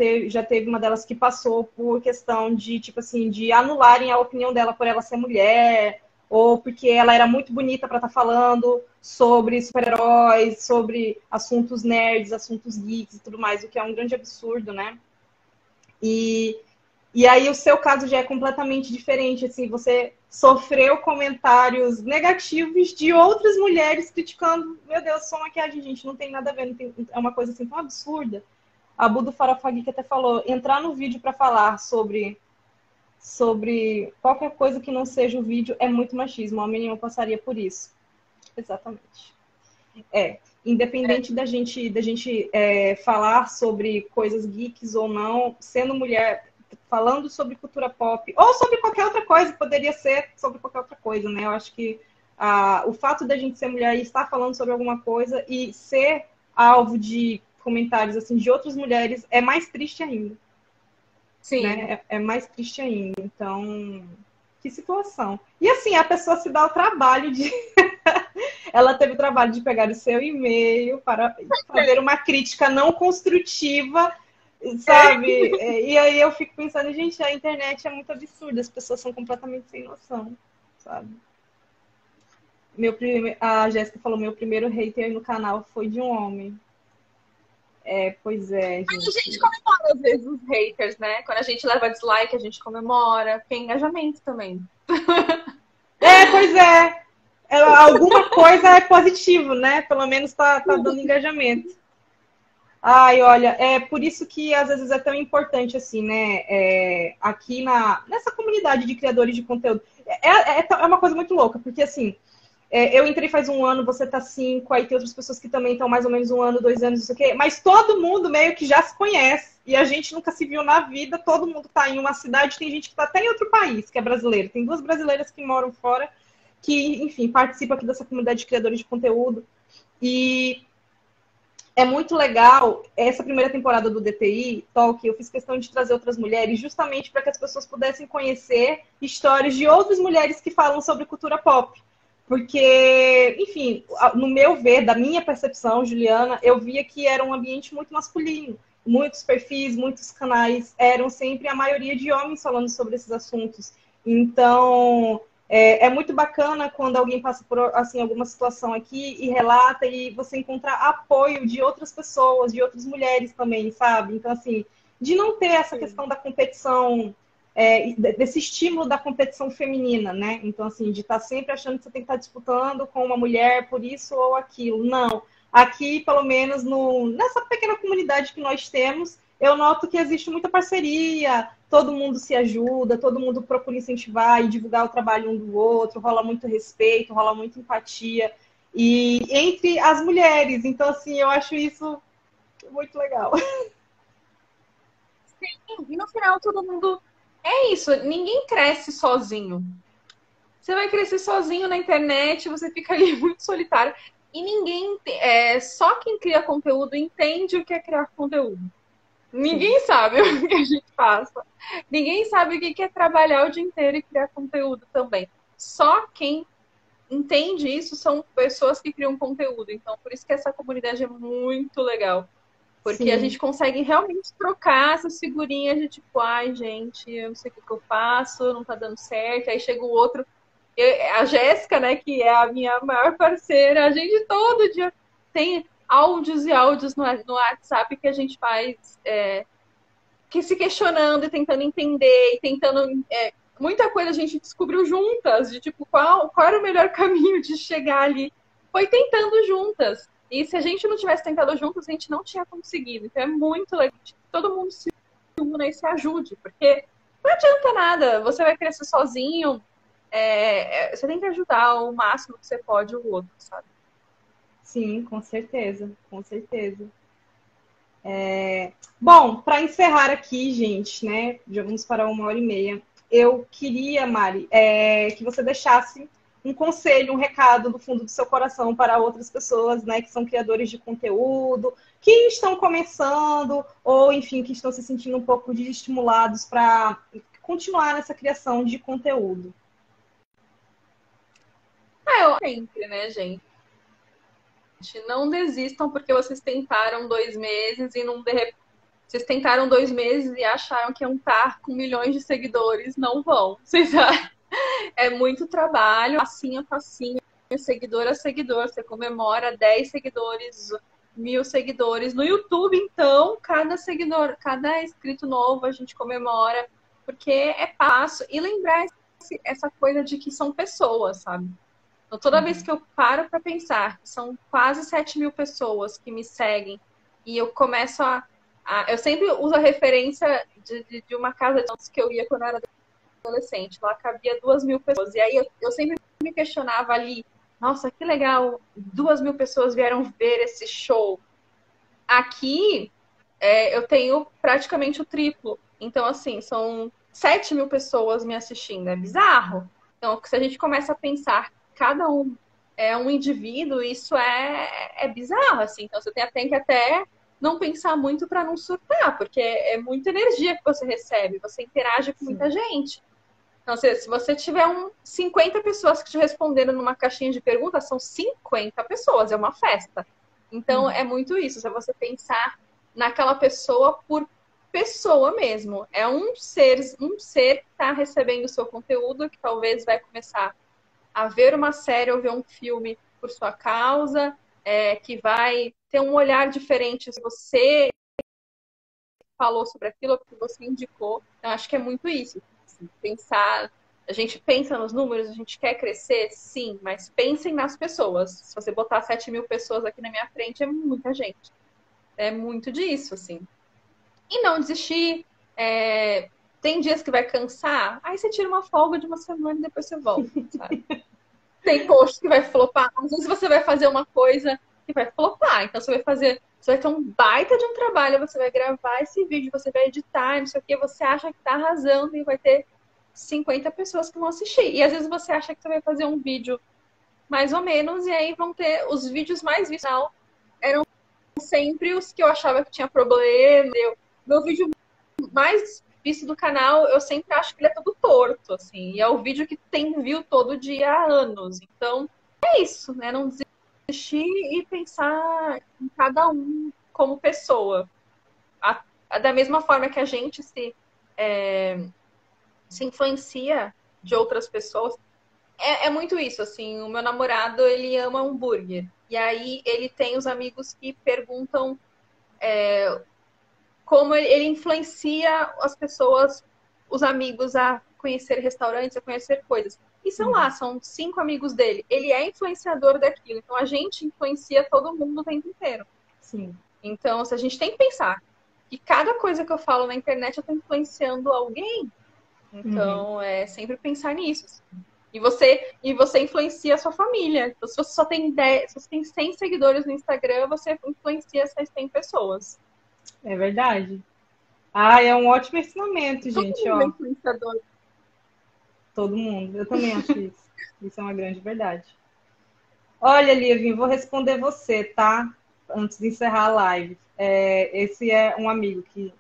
teve uma delas que passou por questão de, tipo assim, de anularem a opinião dela por ela ser mulher, ou porque ela era muito bonita para estar falando sobre super-heróis, sobre assuntos nerds, assuntos geeks e tudo mais, o que é um grande absurdo, né? E aí o seu caso já é completamente diferente, assim, você sofreu comentários negativos de outras mulheres criticando, meu Deus, sua maquiagem, gente, não tem nada a ver, é uma coisa assim tão absurda. A Bu do Farofa Geek até falou, entrar no vídeo para falar sobre qualquer coisa que não seja o vídeo é muito machismo, a menina passaria por isso. Exatamente. Independente da gente falar sobre coisas geeks ou não, sendo mulher, falando sobre cultura pop, ou sobre qualquer outra coisa, poderia ser sobre qualquer outra coisa, né? Eu acho que o fato da gente ser mulher e estar falando sobre alguma coisa e ser alvo de comentários assim de outras mulheres é mais triste ainda. Sim. Né? É mais triste ainda. Então, que situação. E assim, a pessoa se dá o trabalho de... Ela teve o trabalho de pegar o seu e-mail para fazer uma crítica não construtiva, sabe? E aí eu fico pensando, gente, a internet é muito absurda, as pessoas são completamente sem noção, sabe? A Jéssica falou, meu primeiro hater no canal foi de um homem. Pois é, A gente. gente comemora às vezes os haters, né? Quando a gente leva dislike, a gente comemora. Tem engajamento também. Pois é. Alguma coisa é positivo, né? Pelo menos tá dando engajamento. Ai, olha, é por isso que às vezes é tão importante assim, né? Aqui nessa comunidade de criadores de conteúdo. É uma coisa muito louca, porque assim, eu entrei faz um ano, você tá 5, aí tem outras pessoas que também estão mais ou menos 1 ano, 2 anos, não sei o quê, mas todo mundo meio que já se conhece. E a gente nunca se viu na vida, todo mundo tá em uma cidade, tem gente que tá até em outro país, que é brasileiro. Tem 2 brasileiras que moram fora, que, enfim, participam aqui dessa comunidade de criadores de conteúdo. E é muito legal, essa primeira temporada do DTI Talk, eu fiz questão de trazer outras mulheres justamente para que as pessoas pudessem conhecer histórias de outras mulheres que falam sobre cultura pop. Porque, enfim, no meu ver, da minha percepção, Juliana, eu via que era um ambiente muito masculino. Muitos perfis, muitos canais eram sempre a maioria de homens falando sobre esses assuntos. Então, é muito bacana quando alguém passa por assim, alguma situação aqui e relata e você encontra apoio de outras pessoas, de outras mulheres também, sabe? Então, assim, de não ter essa questão da competição, desse estímulo da competição feminina, né? Então, assim, de estar sempre achando que você tem que estar disputando com uma mulher por isso ou aquilo. Não. Aqui, pelo menos, nessa pequena comunidade que nós temos, eu noto que existe muita parceria, todo mundo se ajuda, todo mundo procura incentivar e divulgar o trabalho um do outro, rola muito respeito, rola muita empatia. E entre as mulheres. Então, assim, eu acho isso muito legal. Sim, e no final todo mundo... É isso, ninguém cresce sozinho. Você vai crescer sozinho na internet, você fica ali muito solitário. E ninguém... só quem cria conteúdo entende o que é criar conteúdo. Ninguém sabe o que a gente passa. Ninguém sabe o que é trabalhar o dia inteiro e criar conteúdo também. Só quem entende isso são pessoas que criam conteúdo. Então, por isso que essa comunidade é muito legal. Porque a gente consegue realmente trocar essas figurinhas de tipo, ai, gente, eu não sei o que eu faço, não tá dando certo. Aí chega o outro, a Jéssica, né, que é a minha maior parceira, a gente todo dia tem áudios e áudios no WhatsApp que a gente faz, que se questionando e tentando entender, e tentando... muita coisa a gente descobriu juntas, de tipo, qual era o melhor caminho de chegar ali. Foi tentando juntas. E se a gente não tivesse tentado juntos, a gente não tinha conseguido. Então é muito legal que todo mundo se una e se ajude, porque não adianta nada, você vai crescer sozinho, você tem que ajudar o máximo que você pode o outro, sabe? Sim, com certeza, com certeza. Bom, para encerrar aqui, gente, né? Já vamos para 1h30. Eu queria, Mari, que você deixasse um conselho, um recado do fundo do seu coração para outras pessoas, né, que são criadores de conteúdo, que estão começando, ou, enfim, que estão se sentindo um pouco desestimulados para continuar nessa criação de conteúdo. Eu sempre, né, gente? Não desistam porque vocês tentaram 2 meses e não vocês tentaram 2 meses e acharam que iam estar com milhões de seguidores. Não vão. Vocês é muito trabalho, passinho a passinho, seguidor a seguidor. Você comemora 10 seguidores, 1000 seguidores. No YouTube, então, cada seguidor, cada inscrito novo a gente comemora, porque é passo. E lembrar essa coisa de que são pessoas, sabe? Então, toda vez que eu paro para pensar que são quase 7.000 pessoas que me seguem e eu começo eu sempre uso a referência de uma casa de dança que eu ia quando eu era adolescente. Lá cabia 2.000 pessoas. E aí eu sempre me questionava ali, nossa, que legal, 2.000 pessoas vieram ver esse show. Aqui, eu tenho praticamente o triplo. Então, assim, são 7.000 pessoas me assistindo. É bizarro. Então, se a gente começa a pensar cada um é um indivíduo, isso é bizarro, assim. Então, você tem que até não pensar muito para não surtar, porque é muita energia que você recebe, você interage com muita gente. Então, se você tiver 50 pessoas que te responderam numa caixinha de perguntas, são 50 pessoas, é uma festa. Então, é muito isso, se você pensar naquela pessoa por pessoa mesmo. É um ser que está recebendo o seu conteúdo, que talvez vai começar a ver uma série ou ver um filme por sua causa, que vai ter um olhar diferente se você falou sobre aquilo que você indicou. Então, acho que é muito isso. Assim, pensar, a gente pensa nos números, a gente quer crescer, sim, mas pensem nas pessoas. Se você botar 7.000 pessoas aqui na minha frente, é muita gente. É muito disso, assim. E não desistir. Tem dias que vai cansar, aí você tira uma folga de uma semana e depois você volta, sabe? Tem post que vai flopar. Às vezes você vai fazer uma coisa que vai flopar. Então você vai ter um baita de um trabalho, você vai gravar esse vídeo, você vai editar, não sei o que, você acha que tá arrasando e vai ter 50 pessoas que vão assistir. E às vezes você acha que você vai fazer um vídeo mais ou menos, e aí vão ter os vídeos mais vistos. Eram sempre os que eu achava que tinha problema. Meu vídeo mais visto do canal, eu sempre acho que ele é todo torto, assim. E é o vídeo que tem view todo dia há anos. Então, é isso, né? Não desistir e pensar em cada um como pessoa. Da mesma forma que a gente se influencia de outras pessoas. É muito isso, assim. O meu namorado, ele ama hambúrguer. E aí, ele tem os amigos que perguntam como ele influencia as pessoas, os amigos, a conhecer restaurantes, a conhecer coisas. E são 5 amigos dele. Ele é influenciador daquilo. Então, a gente influencia todo mundo o tempo inteiro. Sim. Então, a gente tem que pensar que cada coisa que eu falo na internet eu estou influenciando alguém. Então, é sempre pensar nisso. Assim. E você influencia a sua família. Então, se você só tem 10, se você tem 100 seguidores no Instagram, você influencia essas 100 pessoas. É verdade. É um ótimo ensinamento, gente. Todo mundo é influenciador. Todo mundo. Eu também acho isso. Isso é uma grande verdade. Olha, Livinho, vou responder você, tá? Antes de encerrar a live. Esse é um amigo que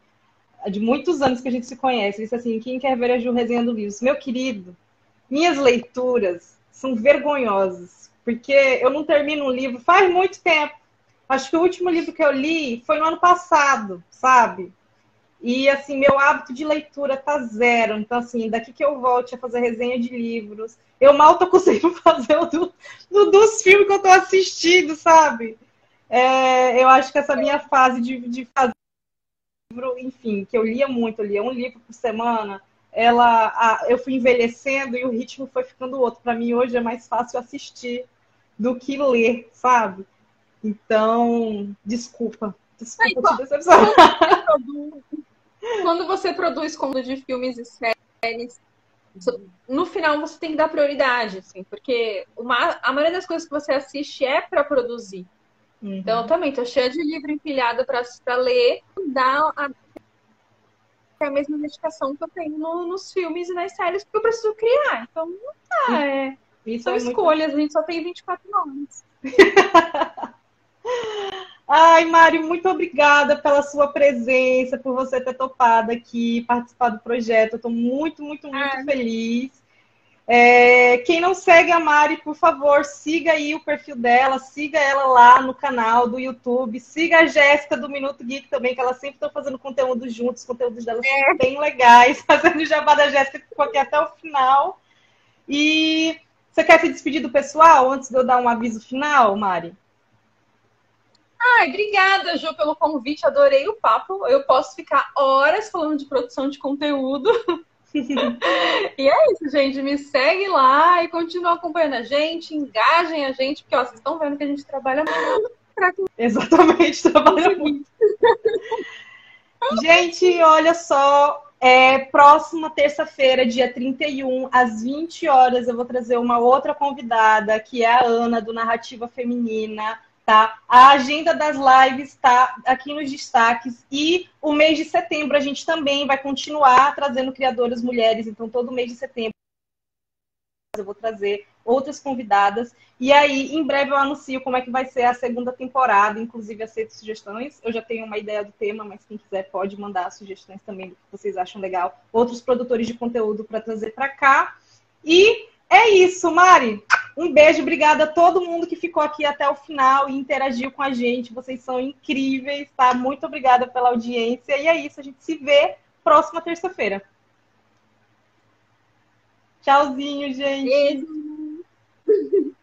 de muitos anos que a gente se conhece. Ele disse assim, quem quer ver a Ju resenha do livro? Meu querido, minhas leituras são vergonhosas, porque eu não termino um livro faz muito tempo. Acho que o último livro que eu li foi no ano passado, sabe? E, assim, meu hábito de leitura tá zero. Então, assim, daqui que eu volte a fazer resenha de livros, eu mal tô conseguindo fazer dos filmes que eu tô assistindo, sabe? Eu acho que essa minha fase de fazer livro, enfim, que eu lia muito, eu lia um livro por semana, eu fui envelhecendo e o ritmo foi ficando outro. Para mim, hoje é mais fácil assistir do que ler, sabe? Então, desculpa te decepcionar. Quando você produz conteúdo de filmes e séries, no final você tem que dar prioridade, assim, porque a maioria das coisas que você assiste é para produzir. Então, eu também tô cheia de livro empilhado para ler, dá a mesma dedicação que eu tenho nos filmes e nas séries, porque eu preciso criar. Então, não dá, são escolhas, a gente só tem 24 horas. Ai, Mari, muito obrigada pela sua presença, por você ter topado aqui, participar do projeto. Eu estou muito, muito, muito feliz. Quem não segue a Mari, por favor, siga aí o perfil dela, siga ela lá no canal do YouTube, siga a Jéssica do Minuto Geek também, que elas sempre estão fazendo conteúdo juntos, os conteúdos delas são bem legais, fazendo o jabá da Jéssica, que ficou aqui até o final. E você quer se despedir do pessoal antes de eu dar um aviso final, Mari? Obrigada, Ju, pelo convite. Adorei o papo. Eu posso ficar horas falando de produção de conteúdo. E é isso, gente. Me segue lá e continua acompanhando a gente, engajem a gente, porque vocês estão vendo que a gente trabalha muito. Exatamente, trabalha muito. Gente, olha só. Próxima terça-feira, dia 31, às 20 horas, eu vou trazer uma outra convidada, que é a Ana, do Narrativa Feminina. Tá? A agenda das lives está aqui nos destaques e o mês de setembro a gente também vai continuar trazendo criadoras mulheres, então todo mês de setembro eu vou trazer outras convidadas. E aí, em breve eu anuncio como é que vai ser a segunda temporada, inclusive aceito sugestões. Eu já tenho uma ideia do tema, mas quem quiser pode mandar sugestões também do que vocês acham legal. Outros produtores de conteúdo para trazer para cá. E é isso, Mari. Um beijo, obrigada a todo mundo que ficou aqui até o final e interagiu com a gente. Vocês são incríveis, tá? Muito obrigada pela audiência. E é isso, a gente se vê próxima terça-feira. Tchauzinho, gente. Beijo.